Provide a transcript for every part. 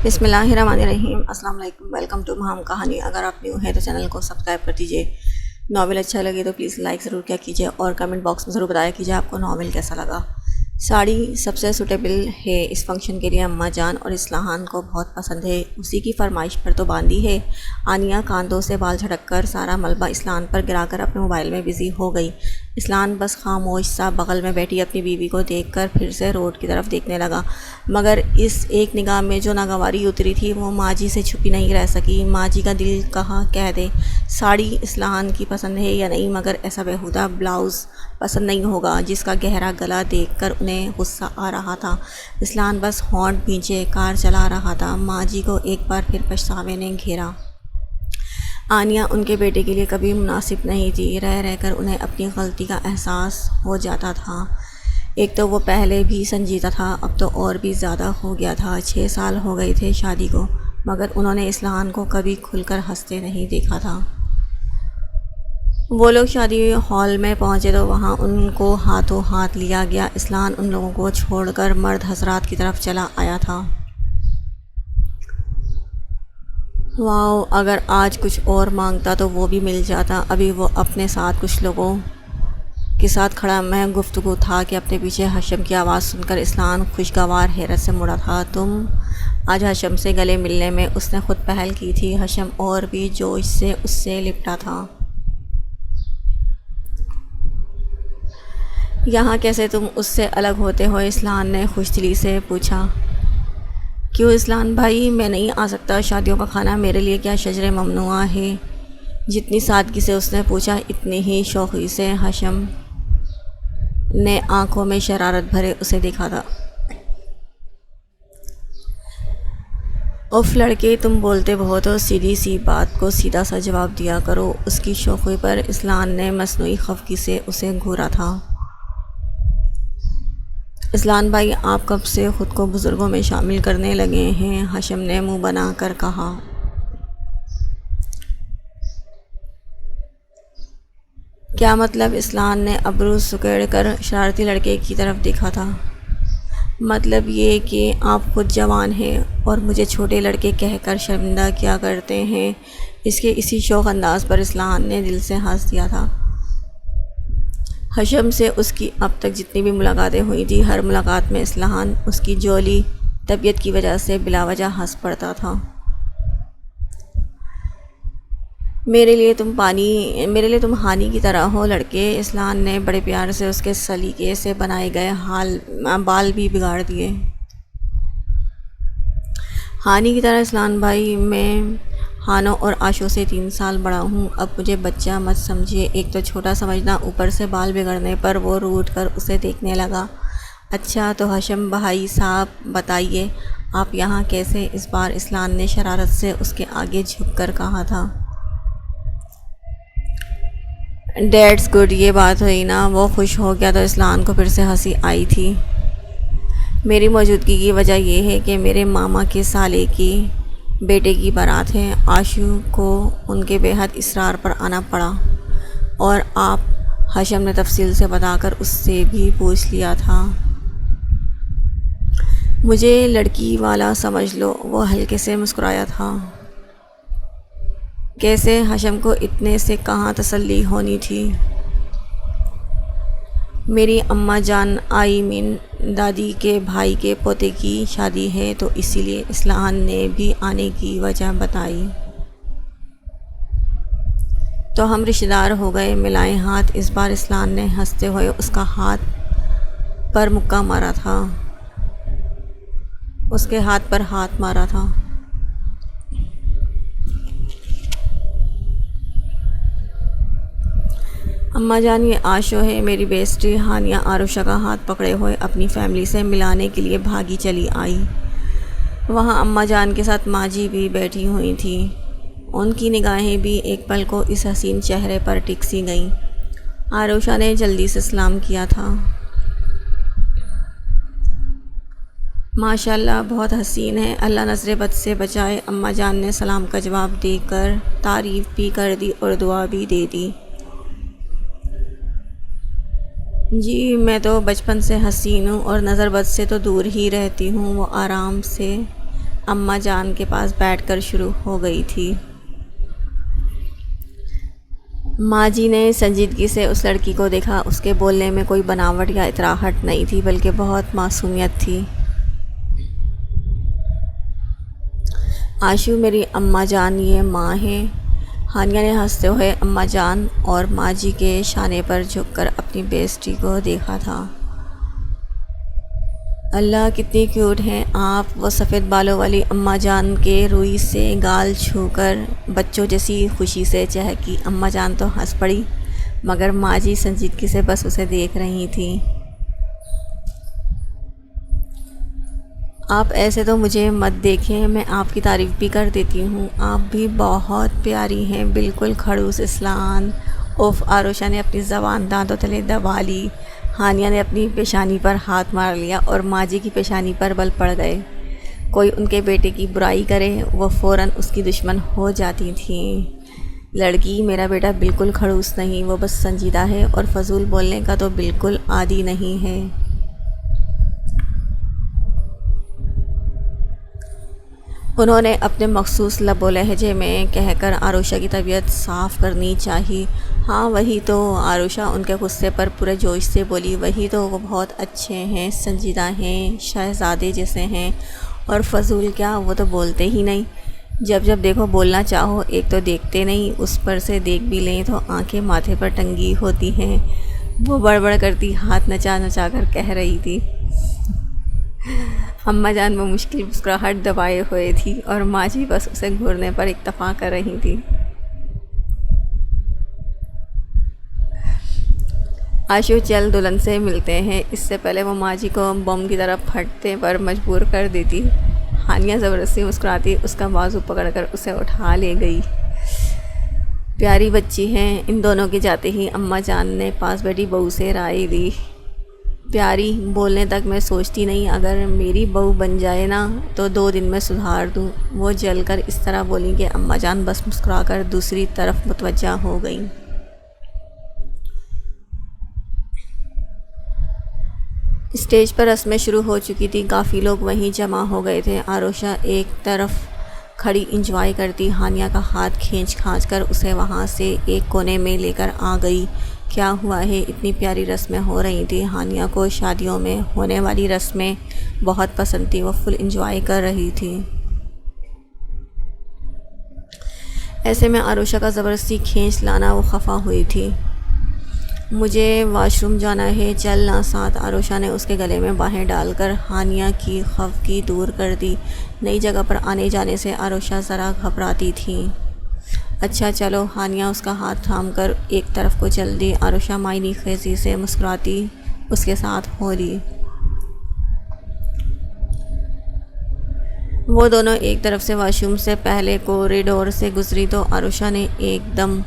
بسم اللہ الرحمن الرحیم۔ السلام علیکم، ویلکم ٹو مہام کہانی۔ اگر آپ نیو ہیں تو چینل کو سبسکرائب کر دیجیے۔ ناول اچھا لگے تو پلیز لائک ضرور کیا کیجیے اور کمنٹ باکس میں ضرور بتایا کیجیے آپ کو ناول کیسا لگا۔ ساڑی سب سے سوٹیبل ہے اس فنکشن کے لیے، اماں جان اور اسلحان کو بہت پسند ہے، اسی کی فرمائش پر تو باندھی ہے۔ آنیہ کاندھوں سے بال جھٹک کر سارا ملبہ اسلحان پر گرا کر اپنے موبائل میں بزی ہو گئی۔ اسلحان بس خاموش سا بغل میں بیٹھی اپنی بیوی کو دیکھ کر پھر سے روڈ کی طرف دیکھنے لگا، مگر اس ایک نگاہ میں جو ناگواری اتری تھی وہ ماں جی سے چھپی نہیں رہ سکی۔ ماں جی کا دل کہا کہہ دے ساڑی اسلحان کی پسند ہے یا نہیں، مگر ایسا بیہودہ بلاؤز پسند نہیں ہوگا جس کا گہرا گلا دیکھ کر انہیں غصہ آ رہا تھا۔ اسلحان بس ہونٹ بھینچے کار چلا رہا تھا۔ ماں جی کو ایک بار پھر پچھتاوے نے گھیرا۔ آنیہ ان کے بیٹے کے لیے کبھی مناسب نہیں تھی، رہ رہ کر انہیں اپنی غلطی کا احساس ہو جاتا تھا۔ ایک تو وہ پہلے بھی سنجیدہ تھا، اب تو اور بھی زیادہ ہو گیا تھا۔ 6 سال ہو گئے تھے شادی کو، مگر انہوں نے اسلحان کو کبھی کھل کر ہنستے نہیں دیکھا تھا۔ وہ لوگ شادی ہال میں پہنچے تو وہاں ان کو ہاتھوں ہاتھ لیا گیا۔ اسلحان ان لوگوں کو چھوڑ کر مرد حضرات کی طرف چلا آیا تھا۔ واؤ، اگر آج کچھ اور مانگتا تو وہ بھی مل جاتا۔ ابھی وہ اپنے ساتھ کچھ لوگوں کے ساتھ کھڑا میں گفتگو تھا کہ اپنے پیچھے حشم کی آواز سن کر اسلحان خوشگوار حیرت سے مڑا تھا۔ تم آج حشم سے گلے ملنے میں اس نے خود پہل کی تھی۔ حشم اور بھی جوش سے اس سے لپٹا تھا۔ یہاں کیسے تم اس سے الگ ہوتے ہو؟ اسلحان نے خوش دلی سے پوچھا۔ کیوں اسلحان بھائی، میں نہیں آ سکتا؟ شادیوں کا کھانا میرے لیے کیا شجر ممنوع ہے؟ جتنی سادگی سے اس نے پوچھا اتنی ہی شوخی سے حشم نے آنکھوں میں شرارت بھرے اسے دیکھا تھا۔ اف لڑکے، تم بولتے بہت ہو، سیدھی سی بات کو سیدھا سا جواب دیا کرو۔ اس کی شوخی پر اسلحان نے مصنوعی خفگی سے اسے گھورا تھا۔ اسلحان بھائی، آپ کب سے خود کو بزرگوں میں شامل کرنے لگے ہیں؟ حشم نے منہ بنا کر کہا۔ کیا مطلب؟ اسلحان نے ابرو سکیڑ کر شرارتی لڑکے کی طرف دیکھا تھا۔ مطلب یہ کہ آپ خود جوان ہیں اور مجھے چھوٹے لڑکے کہہ کر شرمندہ کیا کرتے ہیں۔ اس کے اسی شوخ انداز پر اسلحان نے دل سے ہنس دیا تھا۔ حشم سے اس کی اب تک جتنی بھی ملاقاتیں ہوئی تھیں، ہر ملاقات میں اسلحان اس کی جولی طبیعت کی وجہ سے بلا وجہ ہنس پڑتا تھا۔ میرے لیے تم ہانی کی طرح ہو لڑکے۔ اسلحان نے بڑے پیار سے اس کے سلیقے سے بنائے گئے بال بھی بگاڑ دیے۔ ہانی کی طرح؟ اسلحان بھائی، میں ہانو اور آشو سے 3 سال بڑا ہوں، اب مجھے بچہ مت سمجھیے۔ ایک تو چھوٹا سمجھنا، اوپر سے بال بگڑنے پر وہ روٹھ کر اسے دیکھنے لگا۔ اچھا تو حشم بھائی صاحب بتائیے آپ یہاں کیسے؟ اس بار اسلحان نے شرارت سے اس کے آگے جھک کر کہا تھا۔ ڈیٹس گڈ، یہ بات ہوئی نا؟ وہ خوش ہو گیا تو اسلحان کو پھر سے ہنسی آئی تھی۔ میری موجودگی کی وجہ یہ ہے کہ میرے ماما کے سالے کی بیٹے کی بارات ہے۔ آشو کو ان کے بے حد اصرار پر آنا پڑا اور آپ؟ حشم نے تفصیل سے بتا کر اس سے بھی پوچھ لیا تھا۔ مجھے لڑکی والا سمجھ لو۔ وہ ہلکے سے مسکرایا تھا۔ کیسے؟ حشم کو اتنے سے کہاں تسلی ہونی تھی۔ میری اماں جان دادی کے بھائی کے پوتے کی شادی ہے تو اسی لیے۔ اسلحان نے بھی آنے کی وجہ بتائی۔ تو ہم رشتہ دار ہو گئے، ملائیں ہاتھ۔ اس بار اسلحان نے ہنستے ہوئے اس کا ہاتھ پر مکہ مارا تھا، اس کے ہاتھ پر ہاتھ مارا تھا۔ اماں جان، یہ آشو ہے میری بیسٹی۔ ہانیہ آروشہ کا ہاتھ پکڑے ہوئے اپنی فیملی سے ملانے کے لیے بھاگی چلی آئی۔ وہاں اماں جان کے ساتھ ماں جی بھی بیٹھی ہوئی تھیں۔ ان کی نگاہیں بھی ایک پل کو اس حسین چہرے پر ٹک سی گئیں۔ آروشہ نے جلدی سے سلام کیا تھا۔ ماشاءاللہ، بہت حسین ہے، اللہ نظر بد سے بچائے۔ اماں جان نے سلام کا جواب دے کر تعریف بھی کر دی اور دعا بھی دے دی۔ جی میں تو بچپن سے حسین ہوں اور نظر بد سے تو دور ہی رہتی ہوں۔ وہ آرام سے اماں جان کے پاس بیٹھ کر شروع ہو گئی تھی۔ ماں جی نے سنجیدگی سے اس لڑکی کو دیکھا۔ اس کے بولنے میں کوئی بناوٹ یا اتراہٹ نہیں تھی، بلکہ بہت معصومیت تھی۔ آشو میری اماں جان، یہ ماں ہے۔ ہانیہ نے ہنستے ہوئے اماں جان اور ماں جی کے شانے پر جھک کر اپنی بیٹی کو دیکھا تھا۔ اللہ کتنی کیوٹ ہیں آپ، وہ سفید بالوں والی اماں جان کے روئی سے گال چھو کر بچوں جیسی خوشی سے چہکی۔ اماں جان تو ہنس پڑی، مگر ماں جی سنجیدگی سے بس اسے دیکھ رہی تھیں۔ آپ ایسے تو مجھے مت دیکھیں، میں آپ کی تعریف بھی کر دیتی ہوں، آپ بھی بہت پیاری ہیں، بالکل خڑوس اسلان۔ اوف! آروشہ نے اپنی زبان دانتوں تلے دبا لی۔ ہانیہ نے اپنی پیشانی پر ہاتھ مار لیا اور ماں جی کی پیشانی پر بل پڑ گئے۔ کوئی ان کے بیٹے کی برائی کرے، وہ فوراً اس کی دشمن ہو جاتی تھیں۔ لڑکی، میرا بیٹا بالکل خڑوس نہیں، وہ بس سنجیدہ ہے اور فضول بولنے کا تو بالکل عادی نہیں ہے۔ انہوں نے اپنے مخصوص لب و لہجے میں کہہ کر آروشہ کی طبیعت صاف کرنی چاہی۔ ہاں وہی تو، آروشہ ان کے غصے پر پورے جوش سے بولی، وہی تو، وہ بہت اچھے ہیں، سنجیدہ ہیں، شہزادے جیسے ہیں، اور فضول کیا، وہ تو بولتے ہی نہیں، جب جب دیکھو بولنا چاہو، ایک تو دیکھتے نہیں، اس پر سے دیکھ بھی لیں تو آنکھیں ماتھے پر ٹنگی ہوتی ہیں۔ وہ بڑبڑ کرتی ہاتھ نچا نچا کر کہہ رہی تھی۔ اماں جان وہ مشکل مسکراہٹ دبائے ہوئے تھی اور ماں جی بس اسے گھورنے پر اکتفا کر رہی تھی۔ آشو چل دلہن سے ملتے ہیں، اس سے پہلے وہ ماں جی کو بم کی طرف پھٹنے پر مجبور کر دیتی۔ ہانیہ زبردستی مسکراتی اس کا بازو پکڑ کر اسے اٹھا لے گئی۔ پیاری بچی ہیں، ان دونوں کے جاتے ہی اماں جان نے پاس بیٹھی بہو سے رائے لی۔ پیاری، بولنے تک میں سوچتی نہیں، اگر میری بہو بن جائے نا تو 2 دن میں سدھار دوں۔ وہ جل کر اس طرح بولی کہ اماں جان بس مسکرا کر دوسری طرف متوجہ ہو گئیں۔ اسٹیج پر رسمیں شروع ہو چکی تھیں، کافی لوگ وہیں جمع ہو گئے تھے۔ آروشہ ایک طرف کھڑی انجوائے کرتی ہانیہ کا ہاتھ کھینچ کھانچ کر اسے وہاں سے ایک کونے میں لے کر آ گئی۔ کیا ہوا ہے، اتنی پیاری رسمیں ہو رہی تھیں۔ ہانیہ کو شادیوں میں ہونے والی رسمیں بہت پسند تھیں، وہ فل انجوائے کر رہی تھی۔ ایسے میں آروشہ کا زبردستی کھینچ لانا، وہ خفا ہوئی تھی۔ مجھے واش روم جانا ہے، چلنا ساتھ۔ آروشہ نے اس کے گلے میں باہیں ڈال کر ہانیہ کی خفگی دور کر دی۔ نئی جگہ پر آنے جانے سے آروشہ ذرا گھبراتی تھی۔ اچھا چلو، ہانیہ اس کا ہاتھ تھام کر ایک طرف کو چل دی۔ آروشہ معنی خیزی سے مسکراتی اس کے ساتھ ہو لی۔ وہ دونوں ایک طرف سے واش روم سے پہلے کوریڈور سے گزری تو آروشہ نے ایک دم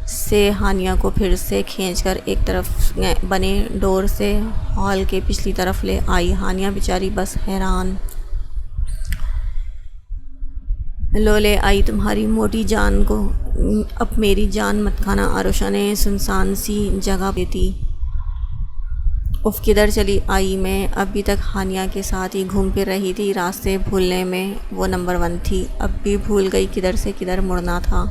سے ہانیہ کو پھر سے کھینچ کر ایک طرف بنے ڈور سے ہال کے پچھلی طرف لے آئی۔ ہانیہ بیچاری بس حیران۔ لو لے آئی تمہاری موٹی جان کو، اب میری جان مت کھانا۔ آروشہ نے سنسان سی جگہ دیتی۔ اف کدھر چلی آئی میں، ابھی تک ہانیہ کے ساتھ ہی گھوم پھر رہی تھی، راستے بھولنے میں وہ نمبر 1 تھی، اب بھی بھول گئی کدھر سے کدھر مڑنا تھا۔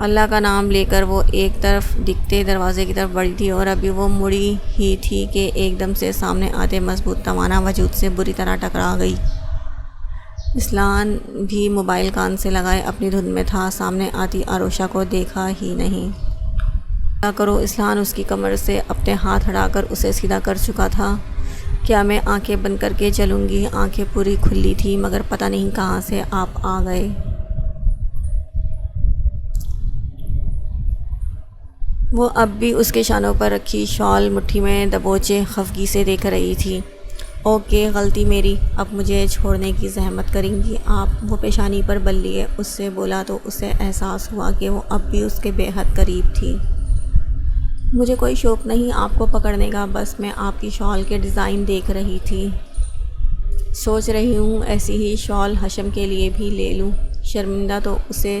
اللہ کا نام لے کر وہ ایک طرف دکھتے دروازے کی طرف بڑھی تھی اور ابھی وہ مڑی ہی تھی کہ ایک دم سے سامنے آتے مضبوط توانا وجود سے بری طرح ٹکرا گئی۔ اسلان بھی موبائل کان سے لگائے اپنی دھن میں تھا، سامنے آتی آروشہ کو دیکھا ہی نہیں۔ کیا کرو، اسلان اس کی کمر سے اپنے ہاتھ ہٹا کر اسے سیدھا کر چکا تھا۔ کیا میں آنکھیں بند کر کے چلوں گی؟ آنکھیں پوری کھلی تھی، مگر پتہ نہیں کہاں سے آپ آ گئے۔ وہ اب بھی اس کے شانوں پر رکھی شال مٹھی میں دبوچے خفگی سے دیکھ رہی تھی۔ اوکے، غلطی میری، اب مجھے چھوڑنے کی زحمت کریں گی آپ؟ وہ پیشانی پر بل لیے اس سے بولا تو اسے احساس ہوا کہ وہ اب بھی اس کے بے حد قریب تھی۔ مجھے کوئی شوق نہیں آپ کو پکڑنے کا، بس میں آپ کی شال کے ڈیزائن دیکھ رہی تھی، سوچ رہی ہوں ایسی ہی شال حشم کے لیے بھی لے لوں۔ شرمندہ تو اسے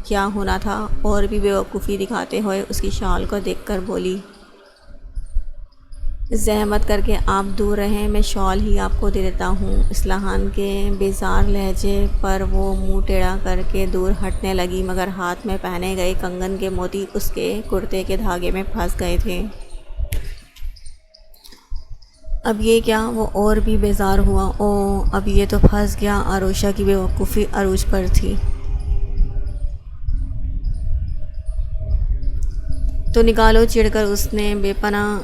کیا ہونا تھا، اور بھی بے وقوفی دکھاتے ہوئے اس کی شال کو دیکھ کر بولی۔ زحمت کر کے آپ دور رہیں، میں شال ہی آپ کو دے دیتا ہوں۔ اصلاحان کے بیزار لہجے پر وہ منہ ٹیڑھا کر کے دور ہٹنے لگی، مگر ہاتھ میں پہنے گئے کنگن کے موتی اس کے کرتے کے دھاگے میں پھنس گئے تھے۔ اب یہ کیا؟ وہ اور بھی بیزار ہوا۔ او اب یہ تو پھنس گیا۔ عروشہ کی بے وقوفی عروج پر تھی۔ تو نکالو، چڑھ کر اس نے بے پناہ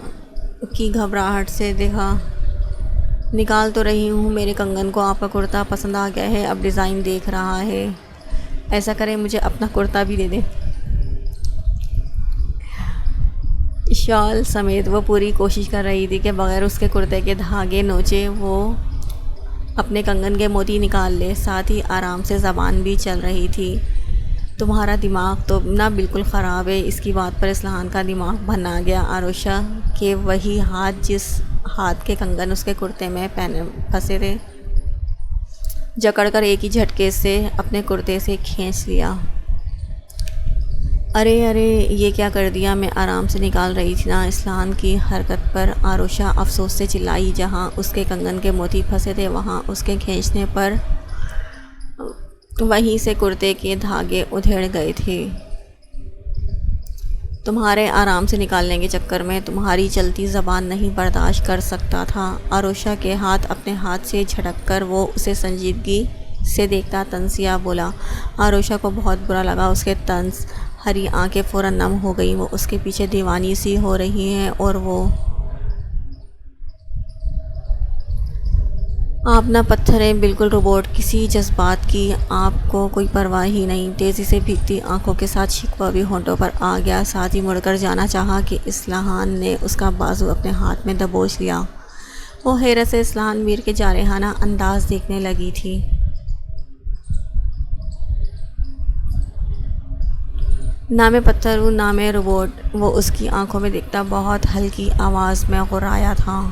کی گھبراہٹ سے دیکھا۔ نکال تو رہی ہوں، میرے کنگن کو آپ کا کرتا پسند آ گیا ہے، اب ڈیزائن دیکھ رہا ہے۔ ایسا کریں مجھے اپنا کرتا بھی دے دیں۔ شال سمیت وہ پوری کوشش کر رہی تھی کہ بغیر اس کے کرتے کے دھاگے نوچے وہ اپنے کنگن کے موتی نکال لے، ساتھ ہی آرام سے زبان بھی چل رہی تھی۔ تمہارا دماغ تو نہ بالکل خراب ہے۔ اس کی بات پر اصلاحان کا دماغ بھنا گیا۔ عروشہ کے وہی ہاتھ جس ہاتھ کے کنگن اس کے کرتے میں پھنسے تھے، جکڑ کر ایک ہی جھٹکے سے اپنے کرتے سے کھینچ لیا۔ ارے ارے یہ کیا کر دیا، میں آرام سے نکال رہی تھی نا۔ اصلاحان کی حرکت پر عروشہ افسوس سے چلائی۔ جہاں اس کے کنگن کے موتی پھنسے تھے وہاں اس کے کھینچنے پر وہیں سے کرتے کے دھاگے ادھڑ گئے تھے۔ تمہارے آرام سے نکالنے کے چکر میں تمہاری چلتی زبان نہیں برداشت کر سکتا تھا۔ عروشہ کے ہاتھ اپنے ہاتھ سے جھٹک کر وہ اسے سنجیدگی سے دیکھتا طنزیہ بولا۔ عروشہ کو بہت برا لگا اس کے طنز، ہری آنکھیں فوراً نم ہو گئیں۔ وہ اس کے پیچھے دیوانی سی ہو رہی ہیں اور وہ آپ نہ پتھر ہیں، بالکل روبوٹ، کسی جذبات کی آپ کو کوئی پرواہ ہی نہیں۔ تیزی سے بھیگتی آنکھوں کے ساتھ شکوہ بھی ہونٹوں پر آ گیا، ساتھ ہی مڑ کر جانا چاہا کہ اصلاحان نے اس کا بازو اپنے ہاتھ میں دبوچ لیا۔ وہ حیرت سے اصلاحان میر کے جارحانہ انداز دیکھنے لگی تھی۔ نہ میں پتھر ہوں نہ میں روبوٹ، وہ اس کی آنکھوں میں دیکھتا بہت ہلکی آواز میں غرایا تھا۔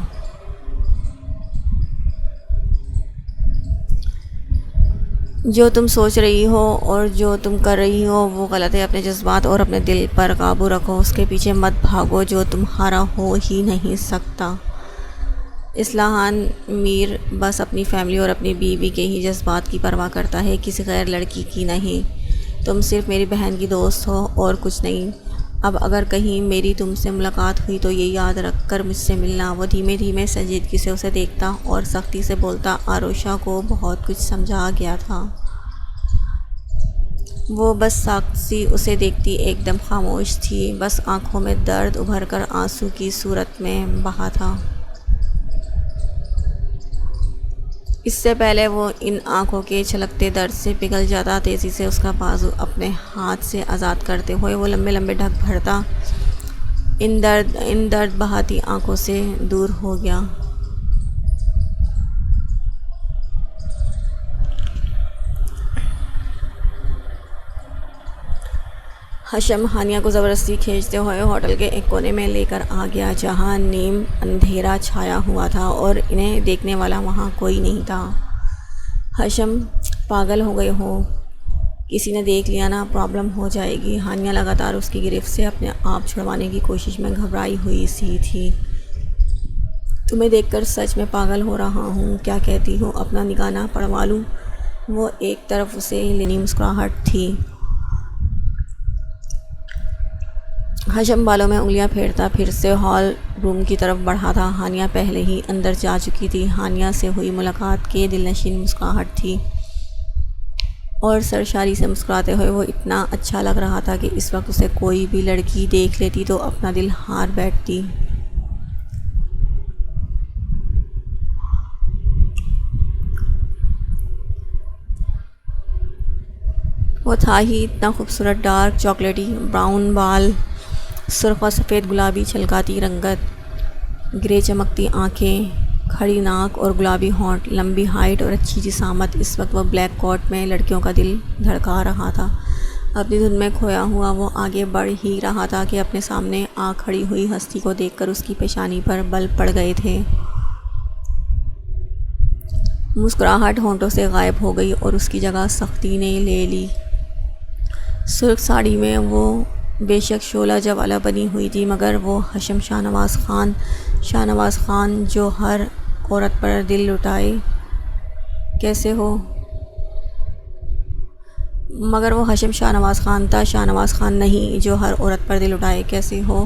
جو تم سوچ رہی ہو اور جو تم کر رہی ہو وہ غلط ہے۔ اپنے جذبات اور اپنے دل پر قابو رکھو، اس کے پیچھے مت بھاگو جو تمہارا ہو ہی نہیں سکتا۔ اصلاحان میر بس اپنی فیملی اور اپنی بیوی کے ہی جذبات کی پرواہ کرتا ہے، کسی غیر لڑکی کی نہیں۔ تم صرف میری بہن کی دوست ہو اور کچھ نہیں۔ اب اگر کہیں میری تم سے ملاقات ہوئی تو یہ یاد رکھ کر مجھ سے ملنا۔ وہ دھیمے دھیمے سنجیدگی سے اسے دیکھتا اور سختی سے بولتا۔ عروشہ کو بہت کچھ سمجھا گیا تھا۔ وہ بس ساکت سی اسے دیکھتی ایک دم خاموش تھی، بس آنکھوں میں درد ابھر کر آنسو کی صورت میں بہا تھا۔ اس سے پہلے وہ ان آنکھوں کے چھلکتے درد سے پگھل جاتا، تیزی سے اس کا بازو اپنے ہاتھ سے آزاد کرتے ہوئے وہ لمبے لمبے ڈھک بھرتا، ان درد بہاتی آنکھوں سے دور ہو گیا۔ حشم ہانیہ کو زبردستی کھینچتے ہوئے ہوٹل کے ایک کونے میں لے کر آ گیا، جہاں نیم اندھیرا چھایا ہوا تھا اور انہیں دیکھنے والا وہاں کوئی نہیں تھا۔ حشم پاگل ہو گئے ہو، کسی نے دیکھ لیا نا پرابلم ہو جائے گی۔ ہانیہ لگاتار اس کی گرفت سے اپنے آپ چھڑوانے کی کوشش میں گھبرائی ہوئی سی تھی۔ تمہیں دیکھ کر سچ میں پاگل ہو رہا ہوں، کیا کہتی ہو، اپنا نگانا پڑوا لوں؟ وہ ایک طرف اسے لینی مسکراہٹ تھی۔ حشم بالوں میں انگلیاں پھیرتا پھر سے ہال روم کی طرف بڑھا تھا۔ ہانیہ پہلے ہی اندر جا چکی تھی۔ ہانیہ سے ہوئی ملاقات کی دلنشین مسکراہٹ تھی اور سرشاری سے مسکراتے ہوئے وہ اتنا اچھا لگ رہا تھا کہ اس وقت اسے کوئی بھی لڑکی دیکھ لیتی تو اپنا دل ہار بیٹھتی۔ وہ تھا ہی اتنا خوبصورت، ڈارک چاکلیٹی براؤن بال، سرخ اور سفید گلابی چھلکاتی رنگت، گرے چمکتی آنکھیں، کھڑی ناک اور گلابی ہونٹ، لمبی ہائٹ اور اچھی جسامت۔ اس وقت وہ بلیک کوٹ میں لڑکیوں کا دل دھڑکا رہا تھا۔ اپنی دھن میں کھویا ہوا وہ آگے بڑھ ہی رہا تھا کہ اپنے سامنے آ کھڑی ہوئی ہستی کو دیکھ کر اس کی پیشانی پر بل پڑ گئے تھے۔ مسکراہٹ ہونٹوں سے غائب ہو گئی اور اس کی جگہ سختی نے لے لی۔ سرخ ساڑی میں وہ بے شک شعلہ جوالا بنی ہوئی تھی، مگر وہ حشم شاہ نواز خان جو ہر عورت پر دل لٹائے کیسے ہو، مگر وہ حشم شاہ نواز خان تھا، شاہ نواز خان نہیں جو ہر عورت پر دل اٹھائے کیسے ہو۔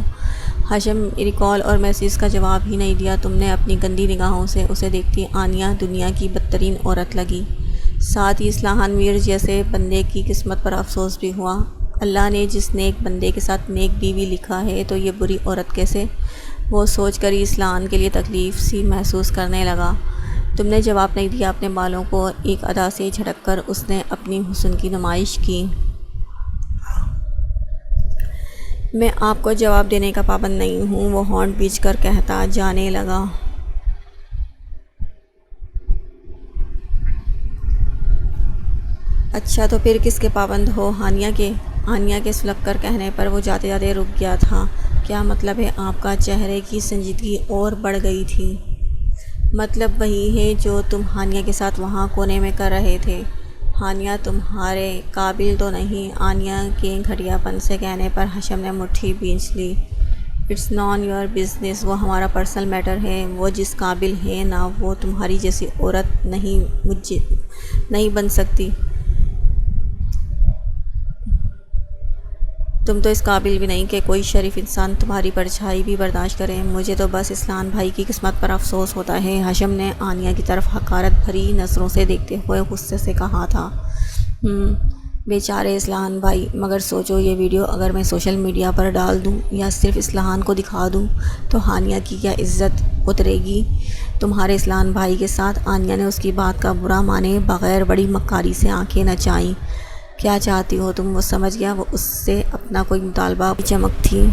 حشم ریکال اور میسیج کا جواب ہی نہیں دیا۔ تم نے اپنی گندی نگاہوں سے اسے دیکھتی آنیہ دنیا کی بدترین عورت لگی۔ ساتھ ہی اصلاحان میر جیسے بندے کی قسمت پر افسوس بھی ہوا۔ اللہ نے جس نیک بندے کے ساتھ نیک بیوی لکھا ہے تو یہ بری عورت کیسے؟ وہ سوچ کر ہی اصلاحان کے لیے تکلیف سی محسوس کرنے لگا۔ تم نے جواب نہیں دیا۔ اپنے بالوں کو ایک ادا سے جھٹک کر اس نے اپنی حسن کی نمائش کی۔ میں آپ کو جواب دینے کا پابند نہیں ہوں، وہ ہونٹ بیچ کر کہتا جانے لگا۔ اچھا تو پھر کس کے پابند ہو؟ ہانیہ کے سلگ کر کہنے پر وہ جاتے جاتے رک گیا تھا۔ کیا مطلب ہے آپ کا؟ چہرے کی سنجیدگی اور بڑھ گئی تھی۔ مطلب وہی ہے جو تم ہانیہ کے ساتھ وہاں کونے میں کر رہے تھے۔ ہانیہ تمہارے قابل تو نہیں۔ آنیہ کے گھٹیا پن سے کہنے پر حشم نے مٹھی بھینچ لی۔ اٹس نان یور بزنس، وہ ہمارا پرسنل میٹر ہے۔ وہ جس قابل ہے نا وہ تمہاری جیسی عورت نہیں بن سکتی۔ تم تو اس قابل بھی نہیں کہ کوئی شریف انسان تمہاری پرچھائی بھی برداشت کرے۔ مجھے تو بس اصلاحان بھائی کی قسمت پر افسوس ہوتا ہے، حشم نے آنیہ کی طرف حقارت بھری نظروں سے دیکھتے ہوئے غصے سے کہا تھا۔ بیچارے اصلاحان بھائی، مگر سوچو یہ ویڈیو اگر میں سوشل میڈیا پر ڈال دوں یا صرف اصلاحان کو دکھا دوں تو ہانیہ کی کیا عزت اترے گی تمہارے اصلاحان بھائی کے ساتھ؟ آنیہ نے اس کی بات کا برا مانے بغیر بڑی مکاری سے آنکھیں نچائیں۔ کیا چاہتی ہو تم؟ وہ سمجھ گیا وہ اس سے اپنا کوئی مطالبہ کی چمک تھی۔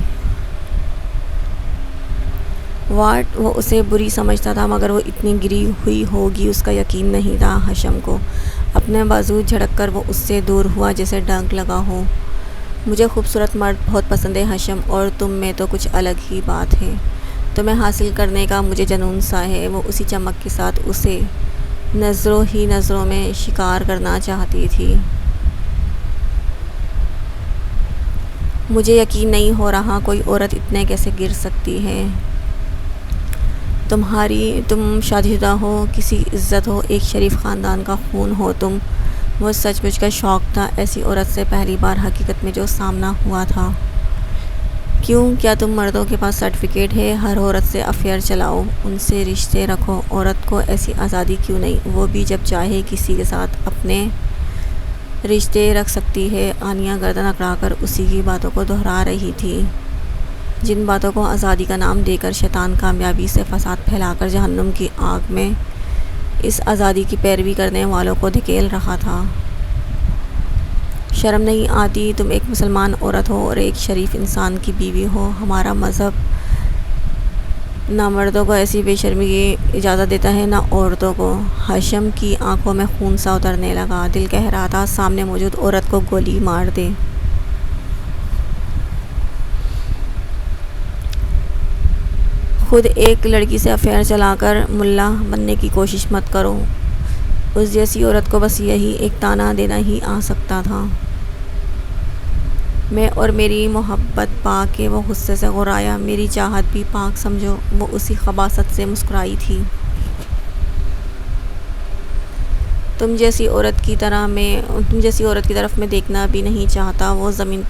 وہ اسے بری سمجھتا تھا مگر وہ اتنی گری ہوئی ہوگی اس کا یقین نہیں تھا۔ حشم کو اپنے بازو جھڑک کر وہ اس سے دور ہوا جیسے ڈنک لگا ہو۔ مجھے خوبصورت مرد بہت پسند ہے حشم، اور تم میں تو کچھ الگ ہی بات ہے۔ تمہیں حاصل کرنے کا مجھے جنون سا ہے۔ وہ اسی چمک کے ساتھ اسے نظروں میں شکار کرنا چاہتی تھی۔ مجھے یقین نہیں ہو رہا کوئی عورت اتنے کیسے گر سکتی ہے۔ تم شادی شدہ ہو، کسی عزت ہو، ایک شریف خاندان کا خون ہو تم۔ وہ سچ مچ کا شوق تھا ایسی عورت سے پہلی بار حقیقت میں جو سامنا ہوا تھا۔ کیوں؟ کیا تم مردوں کے پاس سرٹیفکیٹ ہے؟ ہر عورت سے افیئر چلاؤ، ان سے رشتے رکھو، عورت کو ایسی آزادی کیوں نہیں؟ وہ بھی جب چاہے کسی کے ساتھ اپنے رشتے رکھ سکتی ہے۔ آنیہ گردن اکڑا کر اسی کی باتوں کو دہرا رہی تھی، جن باتوں کو آزادی کا نام دے کر شیطان کامیابی سے فساد پھیلا کر جہنم کی آگ میں اس آزادی کی پیروی کرنے والوں کو دھکیل رہا تھا۔ شرم نہیں آتی؟ تم ایک مسلمان عورت ہو اور ایک شریف انسان کی بیوی ہو۔ ہمارا مذہب نہ مردوں کو ایسی بے شرمی کی اجازت دیتا ہے نہ عورتوں کو۔ حشم کی آنکھوں میں خون سا اترنے لگا۔ دل کہہ رہا تھا سامنے موجود عورت کو گولی مار دے۔ خود ایک لڑکی سے افیئر چلا کر ملا بننے کی کوشش مت کرو۔ اس جیسی عورت کو بس یہی ایک طعنہ دینا ہی آ سکتا تھا۔ میں اور میری محبت پاک ہے۔ وہ غصے سے غرایا۔ میری چاہت بھی پاک سمجھو۔ وہ اسی خباثت سے مسکرائی تھی۔ تم جیسی عورت کی طرف میں دیکھنا بھی نہیں چاہتا۔ وہ زمین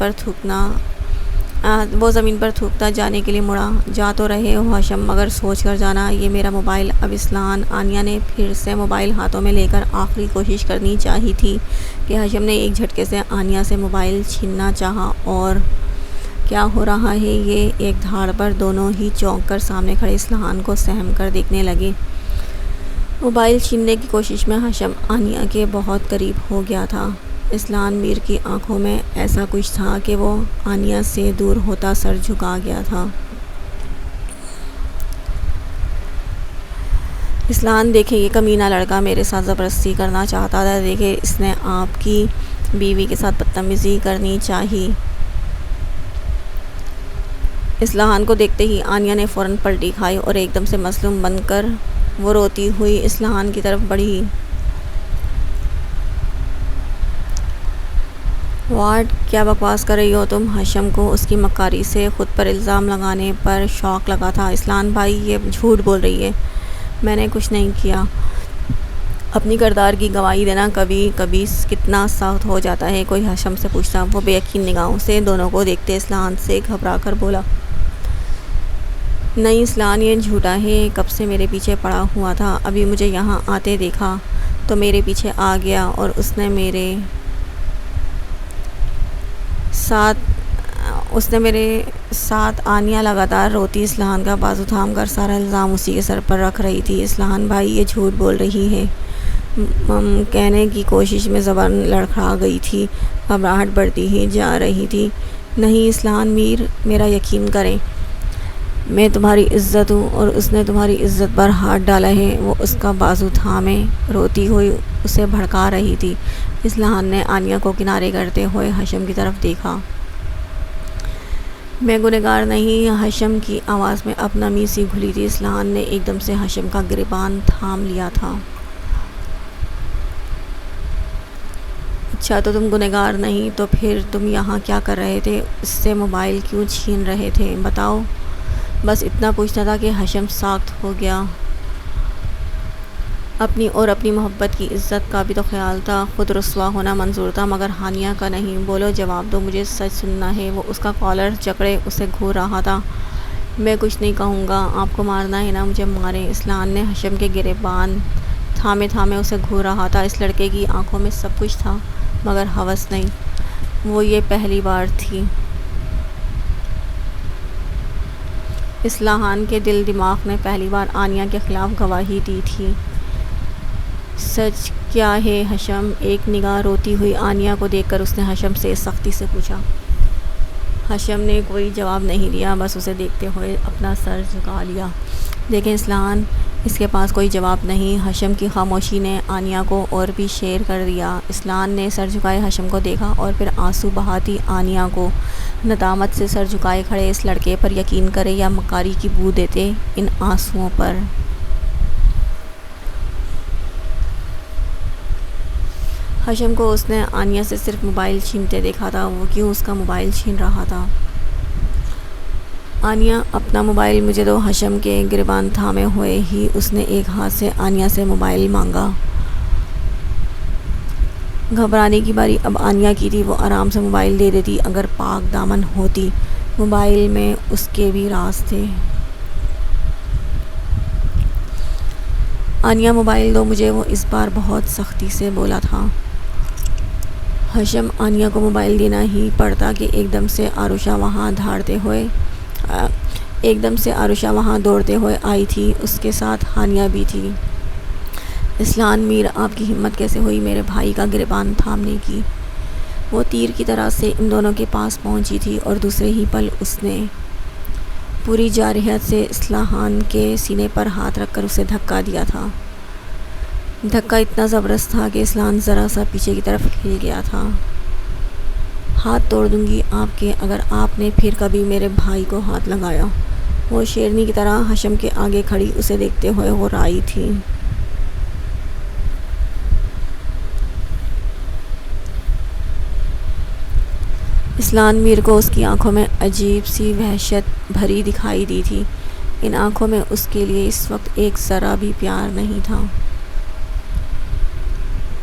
پر تھوکتا جانے کے لیے مڑا۔ جا تو رہے ہو حشم، مگر سوچ کر جانا۔ یہ میرا موبائل اب اصلاحان۔ آنیہ نے پھر سے موبائل ہاتھوں میں لے کر آخری کوشش کرنی چاہی تھی کہ حشم نے ایک جھٹکے سے آنیہ سے موبائل چھیننا چاہا۔ اور کیا ہو رہا ہے یہ؟ ایک دھاڑ پر دونوں ہی چونک کر سامنے کھڑے اصلاحان کو سہم کر دیکھنے لگے۔ موبائل چھیننے کی کوشش میں حشم آنیہ کے بہت قریب ہو گیا تھا۔ اصلاحان میر کی آنکھوں میں ایسا کچھ تھا کہ وہ آنیہ سے دور ہوتا سر جھکا گیا تھا۔ اصلاحان دیکھیں یہ کمینہ لڑکا میرے ساتھ زبردستی کرنا چاہتا تھا۔ دیکھیں اس نے آپ کی بیوی کے ساتھ بدتمیزی کرنی چاہی۔ اصلاحان کو دیکھتے ہی آنیہ نے فوراً پلٹی کھائی اور ایک دم سے مظلوم بن کر وہ روتی ہوئی اصلاحان کی طرف بڑھی۔ واٹ، کیا بکواس کر رہی ہو تم؟ حشم کو اس کی مکاری سے خود پر الزام لگانے پر شوق لگا تھا۔ اسلان بھائی یہ جھوٹ بول رہی ہے، میں نے کچھ نہیں کیا۔ اپنی کردار کی گواہی دینا کبھی کبھی کتنا سخت ہو جاتا ہے، کوئی حشم سے پوچھتا۔ وہ بے یقین نگاہوں سے دونوں کو دیکھتے اسلان سے گھبرا کر بولا، نہیں اسلان، یہ جھوٹا ہے، کب سے میرے پیچھے پڑا ہوا تھا، ابھی مجھے یہاں آتے دیکھا تو میرے پیچھے آ گیا اور اس نے میرے ساتھ آنیا لگاتار روتی اسلان کا بازو تھام کر سارا الزام اسی کے سر پر رکھ رہی تھی۔ اسلان بھائی یہ جھوٹ بول رہی ہے، کہنے کی کوشش میں زبان لڑکھڑا گئی تھی، گھبراہٹ بڑھتی ہی جا رہی تھی۔ نہیں اسلان میر، میرا یقین کریں، میں تمہاری عزت ہوں اور اس نے تمہاری عزت پر ہاتھ ڈالا ہے۔ وہ اس کا بازو تھامے روتی ہوئی اسے بھڑکا رہی تھی۔ اسلان نے آنیا کو کنارے کرتے ہوئے حشم کی طرف دیکھا۔ میں گنہگار نہیں، حشم کی آواز میں اب نمی سی گھلی تھی۔ اسلان نے ایک دم سے حشم کا گریبان تھام لیا تھا۔ اچھا تو تم گنہگار نہیں تو پھر تم یہاں کیا کر رہے تھے؟ اس سے موبائل کیوں چھین رہے تھے؟ بتاؤ۔ بس اتنا پوچھنا تھا کہ حشم ساخت ہو گیا۔ اپنی اور اپنی محبت کی عزت کا بھی تو خیال تھا، خود رسوا ہونا منظور تھا مگر ہانیہ کا نہیں۔ بولو، جواب دو، مجھے سچ سننا ہے۔ وہ اس کا کالر جکڑے اسے گھور رہا تھا۔ میں کچھ نہیں کہوں گا، آپ کو مارنا ہے نا مجھے ماریں۔ اسلان نے حشم کے گریبان تھامے اسے گھور رہا تھا۔ اس لڑکے کی آنکھوں میں سب کچھ تھا مگر ہوس نہیں۔ وہ یہ پہلی بار تھی۔ اسلان کے دل دماغ نے پہلی بار آنیا کے خلاف گواہی دی تھی۔ سچ کیا ہے حشم؟ ایک نگاہ روتی ہوئی آنیا کو دیکھ کر اس نے حشم سے سختی سے پوچھا۔ حشم نے کوئی جواب نہیں دیا، بس اسے دیکھتے ہوئے اپنا سر جھکا لیا۔ دیکھیں اسلان، اس کے پاس کوئی جواب نہیں۔ حشم کی خاموشی نے آنیا کو اور بھی شیر کر دیا۔ اسلان نے سر جھکائے حشم کو دیکھا اور پھر آنسو بہاتی آنیا کو۔ ندامت سے سر جھکائے کھڑے اس لڑکے پر یقین کرے یا مکاری کی بو دیتے ان آنسوؤں پر۔ حشم کو اس نے آنیا سے صرف موبائل چھینتے دیکھا تھا، وہ کیوں اس کا موبائل چھین رہا تھا؟ آنیا اپنا موبائل مجھے دو۔ حشم کے گریبان تھامے ہوئے ہی اس نے ایک ہاتھ سے آنیا سے موبائل مانگا۔ گھبرانے کی باری اب آنیا کی تھی، وہ آرام سے موبائل دے دیتی اگر پاک دامن ہوتی۔ موبائل میں اس کے بھی راز تھے۔ آنیا موبائل دو مجھے، وہ اس بار بہت سختی سے بولا تھا۔ حشم آنیا کو موبائل دینا ہی پڑتا کہ ایک دم سے آروشا وہاں دوڑتے ہوئے آئی تھی، اس کے ساتھ ہانیہ بھی تھی۔ اسلان میر، آپ کی ہمت کیسے ہوئی میرے بھائی کا گریبان تھامنے کی؟ وہ تیر کی طرح سے ان دونوں کے پاس پہنچی تھی اور دوسرے ہی پل اس نے پوری جارحیت سے اسلان کے سینے پر ہاتھ رکھ کر اسے دھکا دیا تھا۔ دھکا اتنا زبردست تھا کہ اسلان ذرا سا پیچھے کی طرف ہل گیا تھا۔ ہاتھ توڑ دوں گی آپ کے اگر آپ نے پھر کبھی میرے بھائی کو ہاتھ لگایا۔ وہ شیرنی کی طرح حشم کے آگے کھڑی اسے دیکھتے ہوئے غرائی تھی۔ اسلان میر کو اس کی آنکھوں میں عجیب سی وحشت بھری دکھائی دی تھی۔ ان آنکھوں میں اس کے لیے اس وقت ایک ذرہ بھی پیار نہیں تھا۔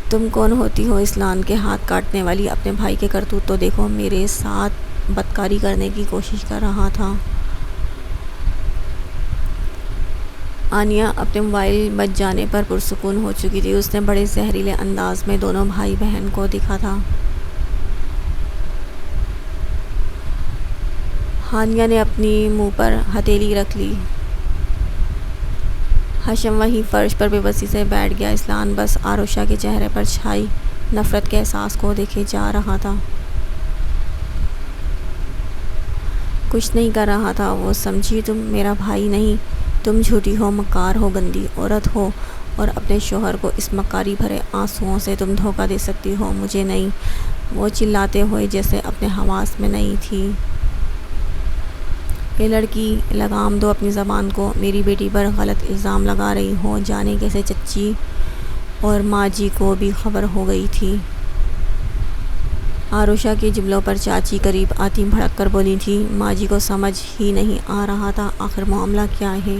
تم کون ہوتی ہو اسلان کے ہاتھ کاٹنے والی؟ اپنے بھائی کے کرتوت تو دیکھو، میرے ساتھ بدکاری کرنے کی کوشش کر رہا تھا۔ آنیا اپنے موبائل بج جانے پر پرسکون ہو چکی تھی۔ اس نے بڑے زہریلے انداز میں دونوں بھائی بہن کو دیکھا تھا۔ ہانیہ نے اپنی منہ پر ہتھیلی رکھ لی۔ حشم وہیں فرش پر بے بسی سے بیٹھ گیا۔ اسلان بس آروشا کے چہرے پر چھائی نفرت کے احساس کو دیکھے جا رہا تھا۔ کچھ نہیں کر رہا تھا وہ، سمجھی تم میرا بھائی نہیں، تم جھوٹی ہو، مکار ہو، گندی عورت ہو اور اپنے شوہر کو اس مکاری بھرے آنسوؤں سے تم دھوکہ دے سکتی ہو، مجھے نہیں۔ وہ چلاتے ہوئے جیسے اپنے حواس میں نہیں تھی۔ یہ لڑکی، لگام دو اپنی زبان کو، میری بیٹی پر غلط الزام لگا رہی ہو، جانے کیسے چچی اور ماں جی کو بھی خبر ہو گئی تھی۔ عروشہ کے جملوں پر چاچی قریب آتی بھڑک کر بولی تھی۔ ماں جی کو سمجھ ہی نہیں آ رہا تھا آخر معاملہ کیا ہے۔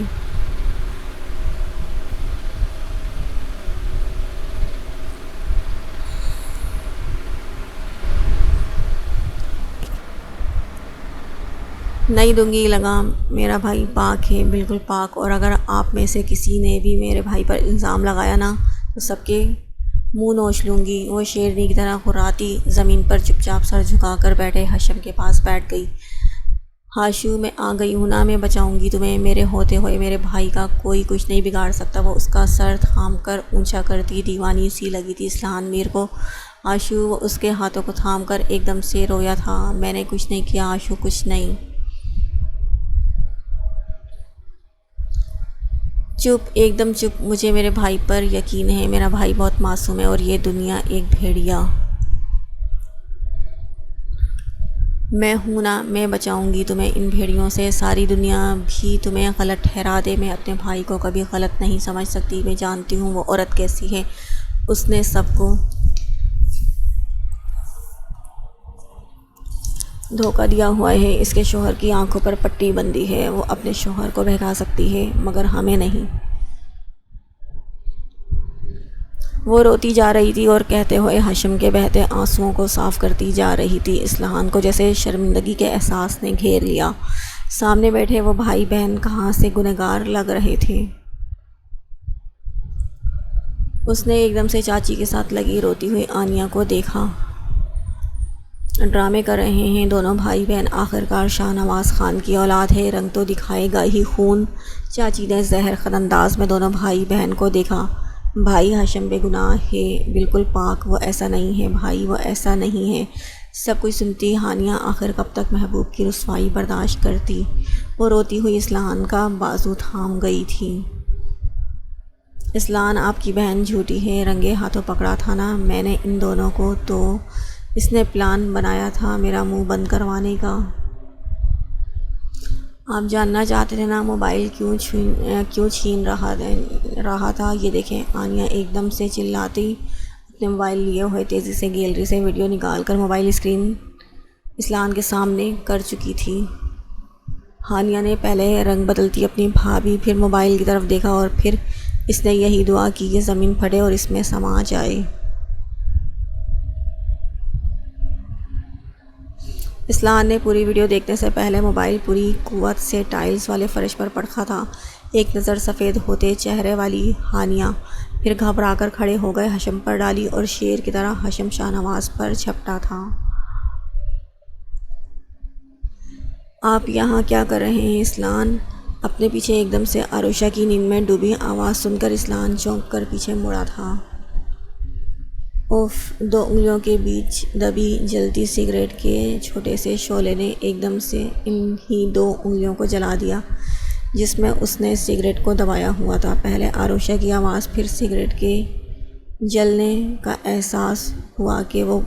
نہیں دوں گی لگام، میرا بھائی پاک ہے، بالکل پاک، اور اگر آپ میں سے کسی نے بھی میرے بھائی پر الزام لگایا نا تو سب کے منہ نوچ لوں گی۔ وہ شیرنی کی طرح خراتی زمین پر چپ چاپ سر جھکا کر بیٹھے ہاشم کے پاس بیٹھ گئی۔ ہاشو میں آ گئی ہوں نا، میں بچاؤں گی تمہیں، میرے ہوتے ہوئے میرے بھائی کا کوئی کچھ نہیں بگاڑ سکتا۔ وہ اس کا سر تھام کر اونچا کرتی دیوانی سی لگی تھی اسلحان میر کو۔ ہاشو وہ اس کے ہاتھوں کو تھام کر ایک دم سے رویا تھا۔ میں نے کچھ نہیں کیا ہاشو، کچھ نہیں۔ چپ، ایک دم چپ، مجھے میرے بھائی پر یقین ہے، میرا بھائی بہت معصوم ہے اور یہ دنیا ایک بھیڑیا۔ میں ہوں نا، میں بچاؤں گی تمہیں ان بھیڑیوں سے۔ ساری دنیا بھی تمہیں غلط ٹھہرا دے، میں اپنے بھائی کو کبھی غلط نہیں سمجھ سکتی۔ میں جانتی ہوں وہ عورت کیسی ہے، اس نے سب کو دھوکہ دیا ہوا ہے۔ اس کے شوہر کی آنکھوں پر پٹی بندھی ہے، وہ اپنے شوہر کو بہکا سکتی ہے مگر ہمیں نہیں۔ وہ روتی جا رہی تھی اور کہتے ہوئے ہاشم کے بہتے آنسوؤں کو صاف کرتی جا رہی تھی۔ اسلحان کو جیسے شرمندگی کے احساس نے گھیر لیا۔ سامنے بیٹھے وہ بھائی بہن کہاں سے گنہگار لگ رہے تھے۔ اس نے ایک دم سے چاچی کے ساتھ لگی روتی ہوئی آنیہ کو دیکھا۔ ڈرامے کر رہے ہیں دونوں بھائی بہن، آخرکار شاہ نواز خان کی اولاد ہے، رنگ تو دکھائے گا ہی خون۔ چاچی نے زہر خند انداز میں دونوں بھائی بہن کو دیکھا۔ بھائی ہاشم بے گناہ ہے، بالکل پاک، وہ ایسا نہیں ہے بھائی، وہ ایسا نہیں ہے۔ سب کچھ سنتی ہانیہ آخر کب تک محبوب کی رسوائی برداشت کرتی۔ وہ روتی ہوئی اسلحان کا بازو تھام گئی تھی۔ اسلحان آپ کی بہن جھوٹی ہے، رنگے ہاتھوں پکڑا تھا نا میں نے ان دونوں کو، تو اس نے پلان بنایا تھا میرا منہ بند کروانے کا۔ آپ جاننا چاہتے تھے نا موبائل کیوں چھین رہا تھا۔ یہ دیکھیں، آنیہ ایک دم سے چلاتی اپنے موبائل لیے ہوئے تیزی سے گیلری سے ویڈیو نکال کر موبائل اسکرین اسلحان کے سامنے کر چکی تھی۔ ہانیہ نے پہلے رنگ بدلتی اپنی بھابھی، پھر موبائل کی طرف دیکھا اور پھر اس نے یہی دعا کی کہ زمین پھٹے اور اس میں سما جائے۔ اسلحان نے پوری ویڈیو دیکھنے سے پہلے موبائل پوری قوت سے ٹائلز والے فرش پر پڑھا تھا۔ ایک نظر سفید ہوتے چہرے والی ہانیہ پھر گھبرا کر کھڑے ہو گئے ہاشم پر ڈالی اور شیر کی طرح ہاشم شاہ نواز پر جھپٹا تھا۔ آپ یہاں کیا کر رہے ہیں اسلحان؟ اپنے پیچھے ایک دم سے عروشہ کی نیند میں ڈوبی آواز سن کر اسلحان چونک کر پیچھے مڑا تھا۔ اف، دو انگلیوں کے بیچ دبی جلتی سگریٹ کے چھوٹے سے شعلے نے ایک دم سے ان ہی دو انگلیوں کو جلا دیا جس میں اس نے سگریٹ کو دبایا ہوا تھا۔ پہلے عروشہ کی آواز، پھر سگریٹ کے جلنے کا احساس ہوا کہ وہ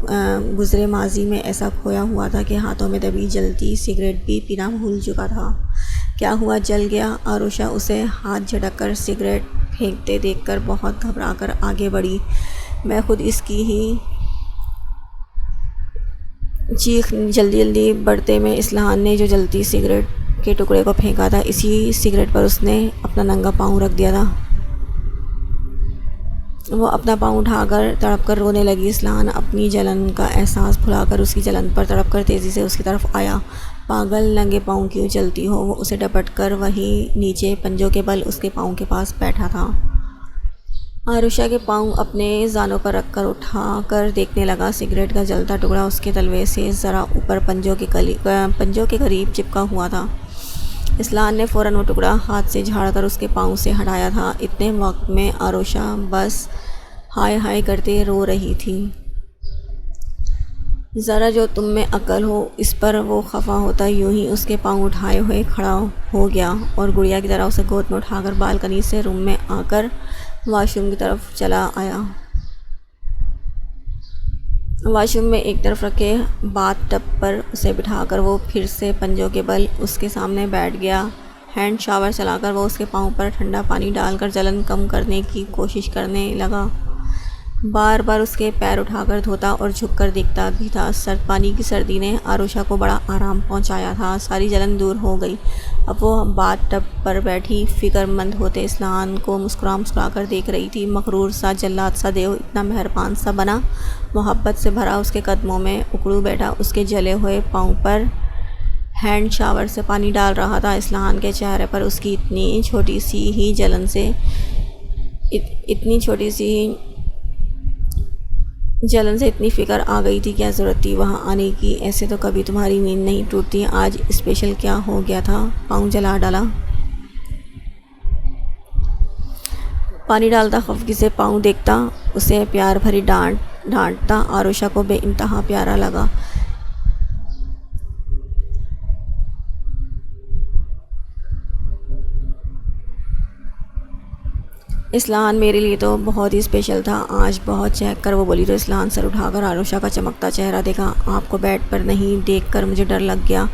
گزرے ماضی میں ایسا کھویا ہوا تھا کہ ہاتھوں میں دبی جلتی سگریٹ بھی پینا بھول چکا تھا۔ کیا ہوا، جل گیا؟ عروشہ اسے ہاتھ جھٹک کر سگریٹ پھینکتے دیکھ کر بہت گھبرا کر آگے بڑھی۔ میں خود اس کی ہی چیخ جلدی بڑھتے میں اسلحان نے جو جلتی سگریٹ کے ٹکڑے کو پھینکا تھا، اسی سگریٹ پر اس نے اپنا ننگا پاؤں رکھ دیا تھا۔ وہ اپنا پاؤں اٹھا کر تڑپ کر رونے لگی۔ اسلحان اپنی جلن کا احساس بھلا کر اس کی جلن پر تڑپ کر تیزی سے اس کی طرف آیا۔ پاگل، ننگے پاؤں کیوں چلتی ہو؟ وہ اسے ڈپٹ کر وہیں نیچے پنجوں کے بل اس کے پاؤں کے پاس بیٹھا تھا۔ عروشہ کے پاؤں اپنے زانوں پر رکھ کر اٹھا کر دیکھنے لگا۔ سگریٹ کا جلتا ٹکڑا اس کے تلوے سے ذرا اوپر پنجوں کے قریب چپکا ہوا تھا۔ اسلحان نے فوراً وہ ٹکڑا ہاتھ سے جھاڑ کر اس کے پاؤں سے ہٹایا تھا۔ اتنے وقت میں عروشہ بس ہائے ہائے کرتے رو رہی تھی۔ ذرا جو تم میں عقل ہو، اس پر وہ خفا ہوتا یوں ہی اس کے پاؤں اٹھائے ہوئے کھڑا ہو گیا اور گڑیا کی طرح اسے گود میں اٹھا کر بالکنی سے روم میں آ کر واش روم کی طرف چلا آیا۔ واش روم میں ایک طرف رکھے باتھ ٹب پر اسے بٹھا کر وہ پھر سے پنجوں کے بل اس کے سامنے بیٹھ گیا۔ ہینڈ شاور چلا کر وہ اس کے پاؤں پر ٹھنڈا پانی ڈال کر جلن کم کرنے کی کوشش کرنے لگا۔ بار بار اس کے پیر اٹھا کر دھوتا اور جھک کر دیکھتا بھی تھا۔ سرد پانی کی سردی نے آروشہ کو بڑا آرام پہنچایا تھا، ساری جلن دور ہو گئی۔ اب وہ باتھ ٹب پر بیٹھی فکر مند ہوتے اسلان کو مسکرا کر دیکھ رہی تھی۔ مغرور سا، جلاد سا دیو اتنا مہربان سا بنا، محبت سے بھرا اس کے قدموں میں اکڑو بیٹھا، اس کے جلے ہوئے پاؤں پر ہینڈ شاور سے پانی ڈال رہا تھا۔ اسلان کے چہرے پر اس کی اتنی چھوٹی سی جلن سے اتنی فکر آ گئی تھی، کیا ضرورت تھی وہاں آنے کی؟ ایسے تو کبھی تمہاری نیند نہیں ٹوٹتی، آج اسپیشل کیا ہو گیا تھا؟ پاؤں جلا ڈالا؟ پانی ڈالتا، خفگی سے پاؤں دیکھتا، اسے پیار بھری ڈانٹتا آروشہ کو بے انتہا پیارا لگا۔ اسلان میرے لیے تو بہت ہی اسپیشل تھا آج، بہت چہک کر وہ بولی تو اسلان سر اٹھا کر آروشہ کا چمکتا چہرہ دیکھا۔ آپ کو بیڈ پر نہیں دیکھ کر مجھے ڈر لگ گیا،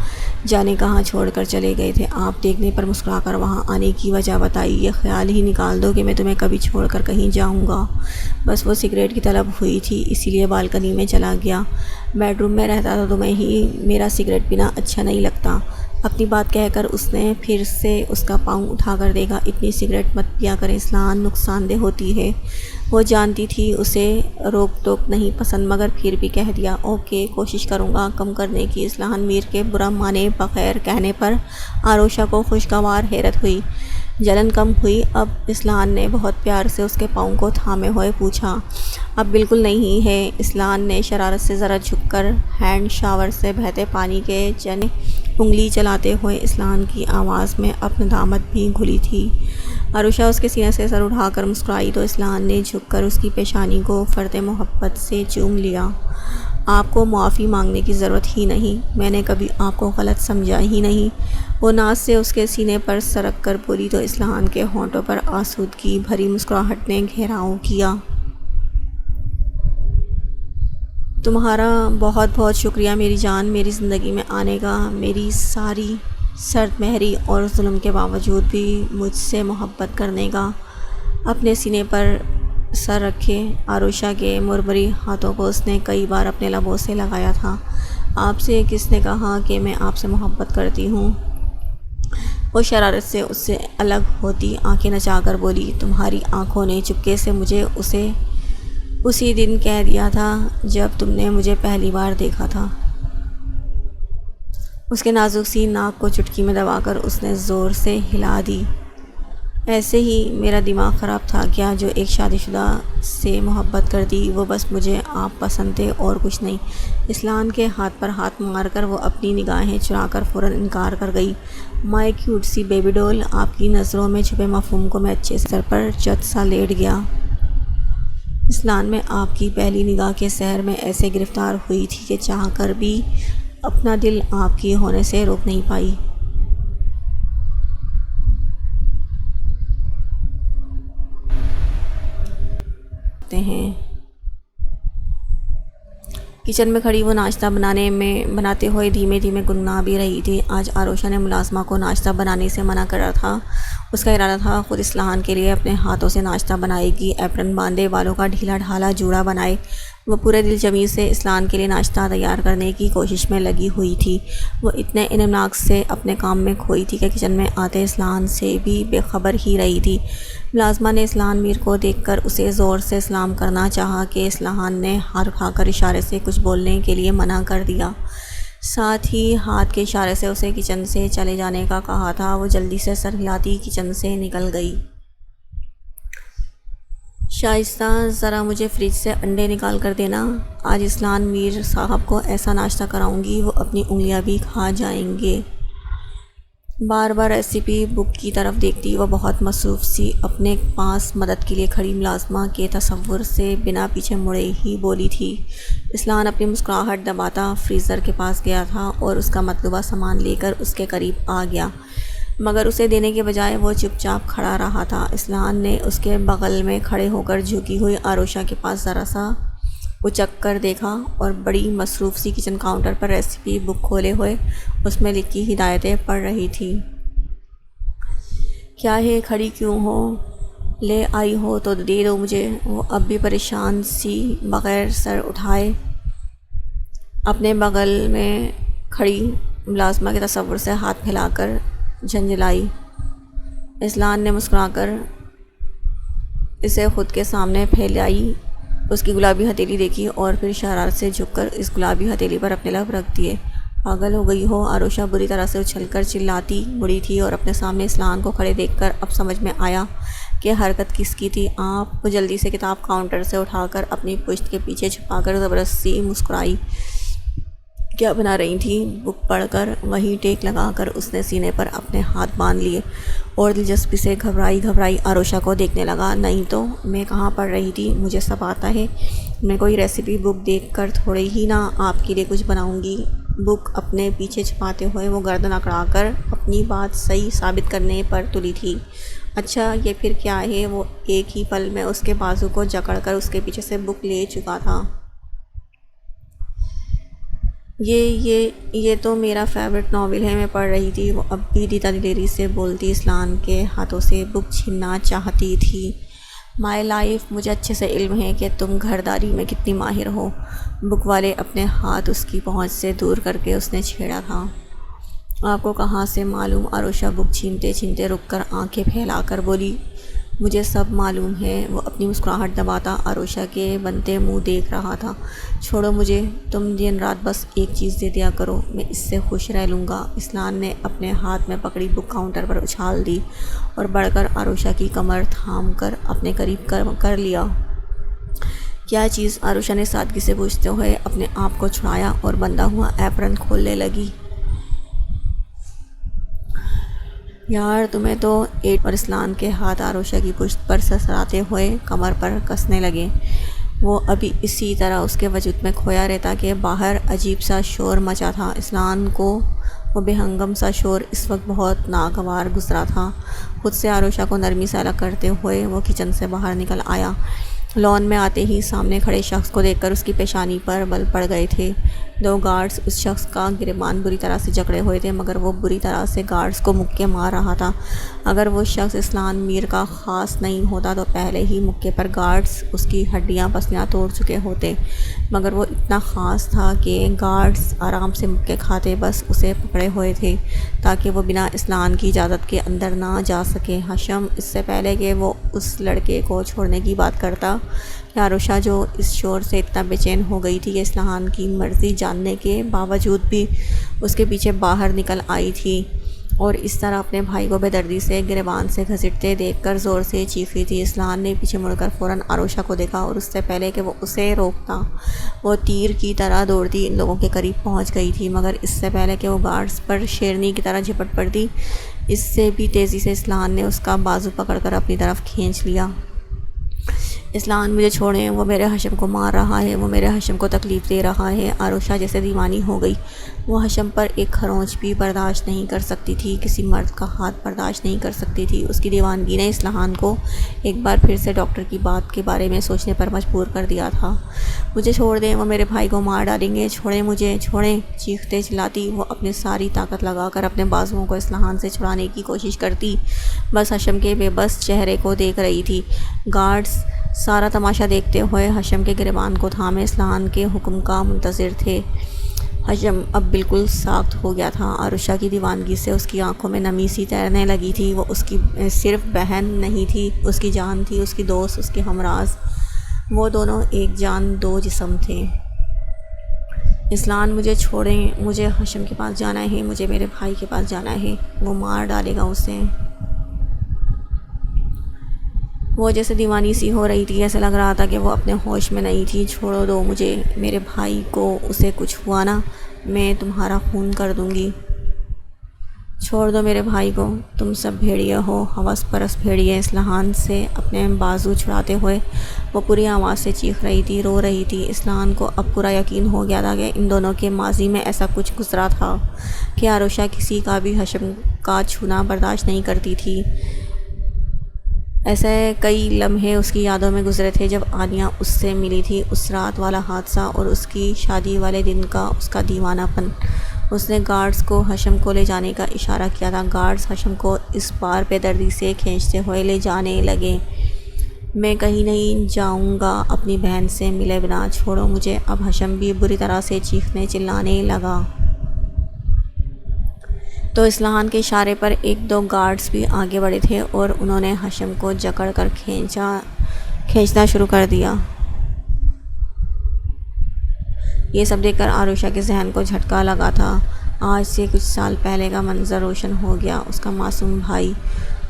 جانے کہاں چھوڑ کر چلے گئے تھے؟ آپ دیکھنے پر مسکرا کر وہاں آنے کی وجہ بتائی۔ یہ خیال ہی نکال دو کہ میں تمہیں کبھی چھوڑ کر کہیں جاؤں گا، بس وہ سگریٹ کی طلب ہوئی تھی اسی لیے بالکنی میں چلا گیا۔ بیڈ روم میں رہتا تو تمہیں ہی میرا سگریٹ پینا اچھا نہیں لگتا۔ اپنی بات کہہ کر اس نے پھر سے اس کا پاؤں اٹھا کر دیکھا۔ اتنی سگریٹ مت پیا کریں اسلان، نقصان دہ ہوتی ہے۔ وہ جانتی تھی اسے روک ٹوک نہیں پسند، مگر پھر بھی کہہ دیا۔ اوکے، کوشش کروں گا کم کرنے کی۔ اسلان میر کے برا مانے بغیر کہنے پر آروشہ کو خوشگوار حیرت ہوئی، جلن کم ہوئی۔ اب اسلان نے بہت پیار سے اس کے پاؤں کو تھامے ہوئے پوچھا۔ اب بالکل نہیں ہے، اسلان نے شرارت سے ذرا جھک کر ہینڈ شاور سے بہتے پانی کے چنے انگلی چلاتے ہوئے اسلان کی آواز میں اب ندامت بھی گھلی تھی۔ آروشہ اس کے سینے سے سر اٹھا کر مسکرائی تو اسلان نے جھک کر اس کی پیشانی کو فرط محبت سے چوم لیا۔ آپ کو معافی مانگنے کی ضرورت ہی نہیں، میں نے کبھی آپ کو غلط سمجھا ہی نہیں، وہ ناز سے اس کے سینے پر سرک کر بولی تو اسلان کے ہونٹوں پر آسودگی بھری مسکراہٹ نے گھیراؤ کیا۔ تمہارا بہت بہت شکریہ میری جان، میری زندگی میں آنے کا، میری ساری سرد مہری اور ظلم کے باوجود بھی مجھ سے محبت کرنے کا۔ اپنے سینے پر سر رکھے آروشہ کے مرمری ہاتھوں کو اس نے کئی بار اپنے لبوں سے لگایا تھا۔ آپ سے کس نے کہا کہ میں آپ سے محبت کرتی ہوں؟ وہ شرارت سے اس سے الگ ہوتی آنکھیں نچا کر بولی۔ تمہاری آنکھوں نے چپکے سے مجھے اسی دن کہہ دیا تھا جب تم نے مجھے پہلی بار دیکھا تھا۔ اس کے نازک سی ناک کو چٹکی میں دبا کر اس نے زور سے ہلا دی۔ ایسے ہی میرا دماغ خراب تھا کیا جو ایک شادی شدہ سے محبت کرتی؟ وہ بس مجھے آپ پسند تھے اور کچھ نہیں۔ اسلان کے ہاتھ پر ہاتھ مار کر وہ اپنی نگاہیں چرا کر فوراً انکار کر گئی۔ مائی کیوٹ سی بیبی ڈول، آپ کی نظروں میں چھپے مفہوم کو میں اچھے سے سر پر چت سا لیٹ گیا۔ اسلان میں آپ کی پہلی نگاہ کے سحر میں ایسے گرفتار ہوئی تھی کہ چاہ کر بھی اپنا دل آپ کی ہونے سے روک نہیں پائی۔ کچن میں کھڑی وہ ناشتہ بناتے ہوئے دھیمے دھیمے گنگنا بھی رہی تھی۔ آج آروشہ نے ملازمہ کو ناشتہ بنانے سے منع کرا تھا۔ اس کا ارادہ تھا خود اسلان کے لیے اپنے ہاتھوں سے ناشتہ بنائے گی، ایپرن باندھے، بالوں کا ڈھیلا ڈھالا جوڑا بنائے۔ وہ پورے دل جمیع سے اسلان کے لیے ناشتہ تیار کرنے کی کوشش میں لگی ہوئی تھی۔ وہ اتنے انمناک سے اپنے کام میں کھوئی تھی کہ کچن میں آتے اسلان سے بھی بے خبر ہی رہی تھی۔ ملازمہ نے اسلان میر کو دیکھ کر اسے زور سے سلام کرنا چاہا کہ اسلان نے ہاتھ اٹھا کر اشارے سے کچھ بولنے کے لیے منع کر دیا، ساتھ ہی ہاتھ کے اشارے سے اسے کچن سے چلے جانے کا کہا تھا۔ وہ جلدی سے سر ہلاتی کچن سے نکل گئی۔ شائستہ، ذرا مجھے فریج سے انڈے نکال کر دینا، آج اسلان میر صاحب کو ایسا ناشتہ کراؤں گی وہ اپنی انگلیاں بھی کھا جائیں گے۔ بار بار ریسیپی بک کی طرف دیکھتی وہ بہت مصروف سی اپنے پاس مدد کے لیے کھڑی ملازمہ کے تصور سے بنا پیچھے مڑے ہی بولی تھی۔ اسلان اپنی مسکراہٹ دباتا فریزر کے پاس گیا تھا اور اس کا مطلوبہ سامان لے کر اس کے قریب آ گیا، مگر اسے دینے کے بجائے وہ چپ چاپ کھڑا رہا تھا۔ اسلان نے اس کے بغل میں کھڑے ہو کر جھکی ہوئی آروشہ کے پاس ذرا سا اچک کر دیکھا اور بڑی مصروف سی کچن کاؤنٹر پر ریسیپی بک کھولے ہوئے اس میں لکھی ہدایتیں پڑھ رہی تھی۔ کیا ہے، کھڑی کیوں ہو؟ لے آئی ہو تو دے دو مجھے۔ وہ اب بھی پریشان سی بغیر سر اٹھائے اپنے بغل میں کھڑی ملازمہ کے تصور سے ہاتھ پھیلا کر جھنجھلائی۔ اسلان نے مسکرا کر اسے خود کے سامنے پھیلائی، اس کی گلابی ہتھیلی دیکھی اور پھر شرارت سے جھک کر اس گلابی ہتھیلی پر اپنے لب رکھ دیے۔ پاگل ہو گئی ہو؟ عروشہ بری طرح سے اچھل کر چلاتی مڑی تھی اور اپنے سامنے اسلان کو کھڑے دیکھ کر اب سمجھ میں آیا کہ حرکت کس کی تھی۔ آپ وہ جلدی سے کتاب کاؤنٹر سے اٹھا کر اپنی پشت کے پیچھے چھپا کر زبردستی مسکرائی۔ کیا بنا رہی تھی؟ بک پڑھ کر۔ وہیں ٹیک لگا کر اس نے سینے پر اپنے ہاتھ باندھ لیے اور دلچسپی سے گھبرائی عروشہ کو دیکھنے لگا۔ نہیں تو میں کہاں پڑھ رہی تھی، مجھے سب آتا ہے۔ میں کوئی ریسیپی بک دیکھ کر تھوڑے ہی نا آپ کے لیے کچھ بناؤں گی۔ بک اپنے پیچھے چھپاتے ہوئے وہ گردن اکڑا کر اپنی بات صحیح ثابت کرنے پر تلی تھی۔ اچھا یہ پھر کیا ہے؟ وہ ایک ہی پل میں اس کے بازو کو جکڑ کر اس کے پیچھے سے بک لے چکا تھا۔ یہ تو میرا فیورٹ ناول ہے، میں پڑھ رہی تھی۔ وہ اب بھی دیتا دلیری سے بولتی اسلان کے ہاتھوں سے بک چھیننا چاہتی تھی۔ مائی لائف، مجھے اچھے سے علم ہے کہ تم گھرداری میں کتنی ماہر ہو۔ بک والے اپنے ہاتھ اس کی پہنچ سے دور کر کے اس نے چھیڑا تھا۔ آپ کو کہاں سے معلوم؟ عروشہ بک چھینتے چھینتے رک کر آنکھیں پھیلا کر بولی۔ مجھے سب معلوم ہے۔ وہ اپنی مسکراہٹ دباتا عروشہ کے بنتے منہ دیکھ رہا تھا۔ چھوڑو مجھے، تم دن رات بس ایک چیز دے دیا کرو، میں اس سے خوش رہ لوں گا۔ اسلان نے اپنے ہاتھ میں پکڑی بک کاؤنٹر پر اچھال دی اور بڑھ کر عروشہ کی کمر تھام کر اپنے قریب کر لیا۔ کیا چیز؟ عروشہ نے سادگی سے پوچھتے ہوئے اپنے آپ کو چھڑایا اور بندھا ہوا ایپرن کھولنے لگی۔ یار تمہیں تو اور اسلان کے ہاتھ عروشہ کی پشت پر سرسراتے ہوئے کمر پر کسنے لگے۔ وہ ابھی اسی طرح اس کے وجود میں کھویا رہتا کہ باہر عجیب سا شور مچا تھا۔ اسلان کو وہ بے ہنگم سا شور اس وقت بہت ناگوار گزرا تھا۔ خود سے عروشہ کو نرمی سے الگ کرتے ہوئے وہ کچن سے باہر نکل آیا۔ لان میں آتے ہی سامنے کھڑے شخص کو دیکھ کر اس کی پیشانی پر بل پڑ گئے تھے۔ دو گارڈز اس شخص کا گریبان بری طرح سے جکڑے ہوئے تھے، مگر وہ بری طرح سے گارڈز کو مکے مار رہا تھا۔ اگر وہ شخص اسلان میر کا خاص نہیں ہوتا تو پہلے ہی مکے پر گارڈز اس کی ہڈیاں پسلیاں توڑ چکے ہوتے، مگر وہ اتنا خاص تھا کہ گارڈز آرام سے مکے کھاتے بس اسے پکڑے ہوئے تھے تاکہ وہ بنا اسلان کی اجازت کے اندر نہ جا سکے۔ حشم اس سے پہلے کہ وہ اس لڑکے کو چھوڑنے کی بات کرتا کہ عروشہ جو اس شور سے اتنا بے چین ہو گئی تھی کہ اسلان کی مرضی جاننے کے باوجود بھی اس کے پیچھے باہر نکل آئی تھی اور اس طرح اپنے بھائی کو بے دردی سے گریبان سے گھسیٹتے دیکھ کر زور سے چیخی تھی۔ اسلان نے پیچھے مڑ کر فوراً عروشہ کو دیکھا اور اس سے پہلے کہ وہ اسے روکتا وہ تیر کی طرح دوڑتی ان لوگوں کے قریب پہنچ گئی تھی، مگر اس سے پہلے کہ وہ گارڈز پر شیرنی کی طرح جھپٹ پڑتی اس سے بھی تیزی سے اسلان نے اس کا بازو پکڑ کر اپنی طرف کھینچ لیا۔ اسلان مجھے چھوڑیں، وہ میرے حشم کو مار رہا ہے، وہ میرے حشم کو تکلیف دے رہا ہے۔ عروشہ جیسے دیوانی ہو گئی، وہ حشم پر ایک خرونچ بھی برداشت نہیں کر سکتی تھی، کسی مرد کا ہاتھ برداشت نہیں کر سکتی تھی۔ اس کی دیوانگی نے اسلان کو ایک بار پھر سے ڈاکٹر کی بات کے بارے میں سوچنے پر مجبور کر دیا تھا۔ مجھے چھوڑ دیں، وہ میرے بھائی کو مار ڈالیں گے، چھوڑیں مجھے، چھوڑیں۔ چیختے چلاتی وہ اپنی ساری طاقت لگا کر اپنے بازوؤں کو اسلان سے چھڑانے کی کوشش کرتی، بس حشم کے بے بس چہرے کو دیکھ رہی تھی۔ گارڈز سارا تماشا دیکھتے ہوئے حشم کے گریبان کو تھامے اسلان کے حکم کا منتظر تھے۔ حشم اب بالکل ساخت ہو گیا تھا۔ عروشہ کی دیوانگی سے اس کی آنکھوں میں نمی سی تیرنے لگی تھی۔ وہ اس کی صرف بہن نہیں تھی، اس کی جان تھی، اس کی دوست، اس کی ہمراز۔ وہ دونوں ایک جان دو جسم تھے۔ اسلان مجھے چھوڑیں، مجھے حشم کے پاس جانا ہے، مجھے میرے بھائی کے پاس جانا ہے، وہ مار ڈالے گا اسے۔ وہ جیسے دیوانی سی ہو رہی تھی، ایسا لگ رہا تھا کہ وہ اپنے ہوش میں نہیں تھی۔ چھوڑو دو مجھے، میرے بھائی کو اسے کچھ ہوا نا، میں تمہارا خون کر دوں گی۔ چھوڑ دو میرے بھائی کو، تم سب بھیڑیے ہو، ہوس پرست بھیڑیے۔ اسلان سے اپنے بازو چھڑاتے ہوئے وہ پوری آواز سے چیخ رہی تھی، رو رہی تھی۔ اسلان کو اب پورا یقین ہو گیا تھا کہ ان دونوں کے ماضی میں ایسا کچھ گزرا تھا کہ عروشہ کسی کا بھی حشم کا چھونا برداشت نہیں کرتی تھی۔ ایسے کئی لمحے اس کی یادوں میں گزرے تھے جب عالیہ اس سے ملی تھی، اس رات والا حادثہ اور اس کی شادی والے دن کا اس کا دیوانہ پن۔ اس نے گارڈز کو حشم کو لے جانے کا اشارہ کیا تھا۔ گارڈز حشم کو اس بار بے دردی سے کھینچتے ہوئے لے جانے لگے۔ میں کہیں نہیں جاؤں گا اپنی بہن سے ملے بنا، چھوڑو مجھے اب۔ حشم بھی بری طرح سے چیخنے چلانے لگا۔ تو اصلاحان کے اشارے پر ایک دو گارڈز بھی آگے بڑھے تھے اور انہوں نے حشم کو جکڑ کر کھینچنا شروع کر دیا۔ یہ سب دیکھ کر عروشہ کے ذہن کو جھٹکا لگا تھا۔ آج سے کچھ سال پہلے کا منظر روشن ہو گیا۔ اس کا معصوم بھائی،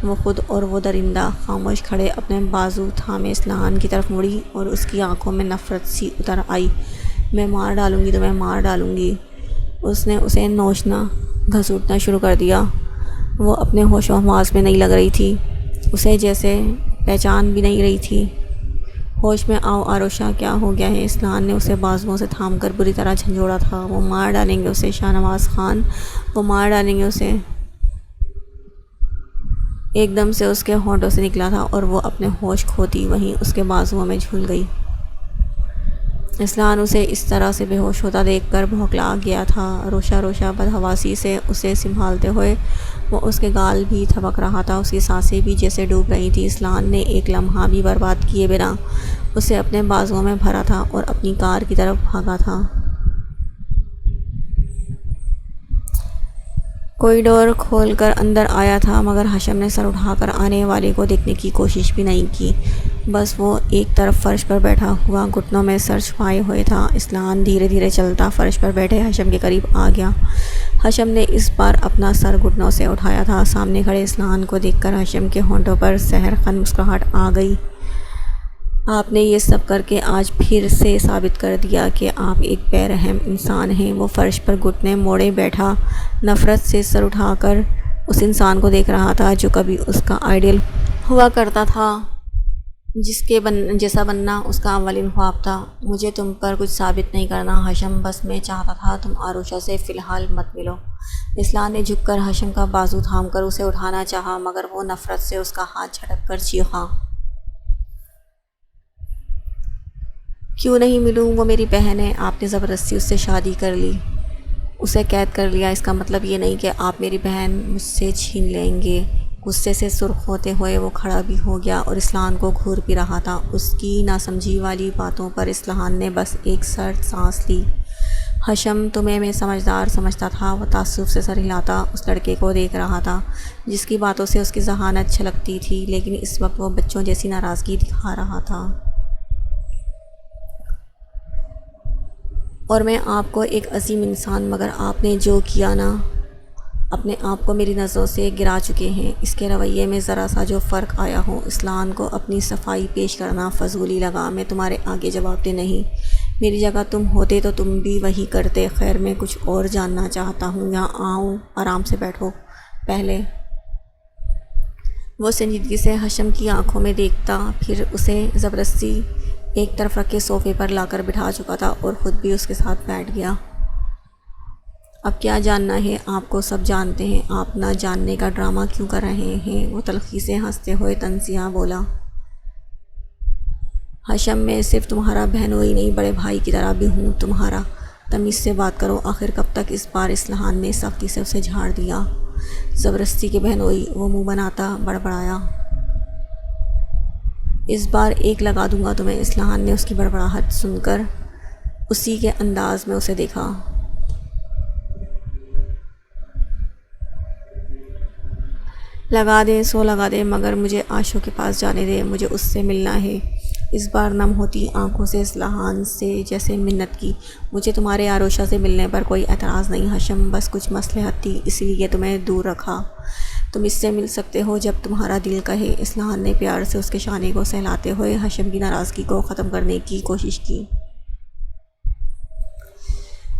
وہ خود اور وہ درندہ خاموش کھڑے اپنے بازو تھامے اصلاحان کی طرف مڑی اور اس کی آنکھوں میں نفرت سی اتر آئی۔ میں مار ڈالوں گی، تمہیں مار ڈالوں گی۔ اس نے اسے نوچنا گھسیٹنا شروع کر دیا۔ وہ اپنے ہوش و حواس میں نہیں لگ رہی تھی، اسے جیسے پہچان بھی نہیں رہی تھی۔ ہوش میں آؤ عروشہ، کیا ہو گیا ہے؟ اصلاحان نے اسے بازوؤں سے تھام کر بری طرح جھنجھوڑا تھا۔ وہ مار ڈالیں گے اسے شاہ نواز خان، وہ مار ڈالیں گے اسے۔ ایک دم سے اس کے ہونٹوں سے نکلا تھا اور وہ اپنے ہوش کھوتی وہیں اس کے بازوؤں میں جھول گئی۔ اصلاحان اسے اس طرح سے بے ہوش ہوتا دیکھ کر بھوکلا گیا تھا۔ روشہ بدحواسی سے اسے سنبھالتے ہوئے وہ اس کے گال بھی تھپک رہا تھا، اس کی سانسیں بھی جیسے ڈوب رہی تھیں۔ اصلاحان نے ایک لمحہ بھی برباد کیے بنا اسے اپنے بازوؤں میں بھرا تھا اور اپنی کار کی طرف بھاگا تھا۔ کوئی ڈور کھول کر اندر آیا تھا مگر حشم نے سر اٹھا کر آنے والے کو دیکھنے کی کوشش بھی نہیں کی، بس وہ ایک طرف فرش پر بیٹھا ہوا گھٹنوں میں سر چھپائے ہوئے تھا۔ اصلاحان دھیرے دھیرے چلتا فرش پر بیٹھے حشم کے قریب آ گیا۔ حشم نے اس بار اپنا سر گھٹنوں سے اٹھایا تھا۔ سامنے کھڑے اصلاحان کو دیکھ کر حشم کے ہونٹوں پر سحرخند مسکراہٹ آ گئی۔ آپ نے یہ سب کر کے آج پھر سے ثابت کر دیا کہ آپ ایک بے رحم انسان ہیں۔ وہ فرش پر گھٹنے موڑے بیٹھا نفرت سے سر اٹھا کر اس انسان کو دیکھ رہا تھا جو کبھی اس کا آئیڈیل ہوا کرتا تھا، جیسا بننا اس کا اولین خواب تھا۔ مجھے تم پر کچھ ثابت نہیں کرنا حشم، بس میں چاہتا تھا تم عروشہ سے فی الحال مت ملو۔ اصلاحان نے جھک کر حشم کا بازو تھام کر اسے اٹھانا چاہا مگر وہ نفرت سے اس کا ہاتھ جھٹک کر چیخا۔ کیوں نہیں ملوں؟ وہ میری بہن ہے، آپ نے زبردستی اس سے شادی کر لی، اسے قید کر لیا، اس کا مطلب یہ نہیں کہ آپ میری بہن مجھ سے چھین لیں گے۔ غصے سے سرخ ہوتے ہوئے وہ کھڑا بھی ہو گیا اور اصلاحان کو گھور بھی رہا تھا۔ اس کی ناسمجھی والی باتوں پر اصلاحان نے بس ایک سرد سانس لی۔ حشم، تمہیں میں سمجھدار سمجھتا تھا۔ وہ تعصب سے سر ہلاتا اس لڑکے کو دیکھ رہا تھا جس کی باتوں سے اس کی ذہانت چھلکتی تھی، لیکن اس وقت وہ بچوں جیسی ناراضگی دکھا رہا تھا۔ اور میں آپ کو ایک عظیم انسان، مگر آپ نے جو کیا نا، اپنے آپ کو میری نظروں سے گرا چکے ہیں۔ اس کے رویے میں ذرا سا جو فرق آیا ہو۔ اصلاحان کو اپنی صفائی پیش کرنا فضولی لگا۔ میں تمہارے آگے جواب دہ نہیں، میری جگہ تم ہوتے تو تم بھی وہی کرتے۔ خیر میں کچھ اور جاننا چاہتا ہوں، یہاں آؤ، آرام سے بیٹھو پہلے۔ وہ سنجیدگی سے حشم کی آنکھوں میں دیکھتا، پھر اسے زبردستی ایک طرف رکھ کے صوفے پر لا کر بٹھا چکا تھا اور خود بھی اس کے ساتھ بیٹھ گیا۔ اب کیا جاننا ہے؟ آپ کو سب جانتے ہیں، آپ نہ جاننے کا ڈرامہ کیوں کر رہے ہیں؟ وہ تلخی سے ہنستے ہوئے تنزیہ بولا۔ حشم، میں صرف تمہارا بہنوئی نہیں، بڑے بھائی کی طرح بھی ہوں تمہارا۔ تمیز سے بات کرو، آخر کب تک؟ اس بار اصلاحان نے سختی سے اسے جھاڑ دیا۔ زبردستی کے بہنوئی، وہ منہ بناتا بڑبڑایا۔ اس بار ایک لگا دوں گا تمہیں۔ اصلاحان نے اس کی بڑبڑاہٹ سن کر اسی کے انداز میں اسے دیکھا۔ لگا دے سو لگا دے، مگر مجھے عاشق کے پاس جانے دے، مجھے اس سے ملنا ہے۔ اس بار نم ہوتی آنکھوں سے اصلاحان سے جیسے منت کی۔ مجھے تمہارے عروشہ سے ملنے پر کوئی اعتراض نہیں حشم، بس کچھ مصلحت تھی اس لیے تمہیں دور رکھا۔ تم اس سے مل سکتے ہو جب تمہارا دل کہے۔ اصلاحان نے پیار سے اس کے شانے کو سہلاتے ہوئے حشم کی ناراضگی کو ختم کرنے کی کوشش کی۔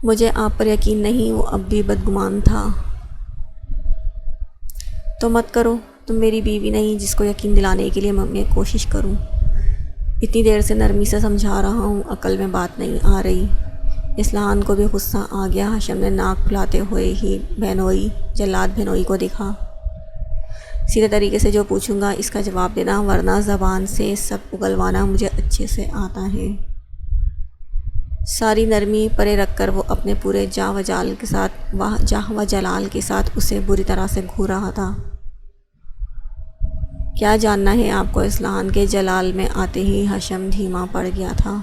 مجھے آپ پر یقین نہیں۔ وہ اب بھی بدگمان تھا۔ تو مت کرو، تم میری بیوی نہیں جس کو یقین دلانے کے لیے میں کوشش کروں۔ اتنی دیر سے نرمی سے سمجھا رہا ہوں، عقل میں بات نہیں آ رہی۔ اصلاحان کو بھی غصہ آ گیا۔ حشم نے ناک پھلاتے ہوئے ہی بہنوئی جلاد بہنوئی کو دیکھا۔ سیدھے طریقے سے جو پوچھوں گا اس کا جواب دینا، ورنہ زبان سے سب اگلوانا مجھے اچھے سے آتا ہے۔ ساری نرمی پرے رکھ کر وہ اپنے پورے جاہ و جلال کے ساتھ اسے بری طرح سے گھور رہا تھا۔ کیا جاننا ہے آپ کو، اصلاحان کے جلال میں آتے ہی حشم دھیما پڑ گیا تھا۔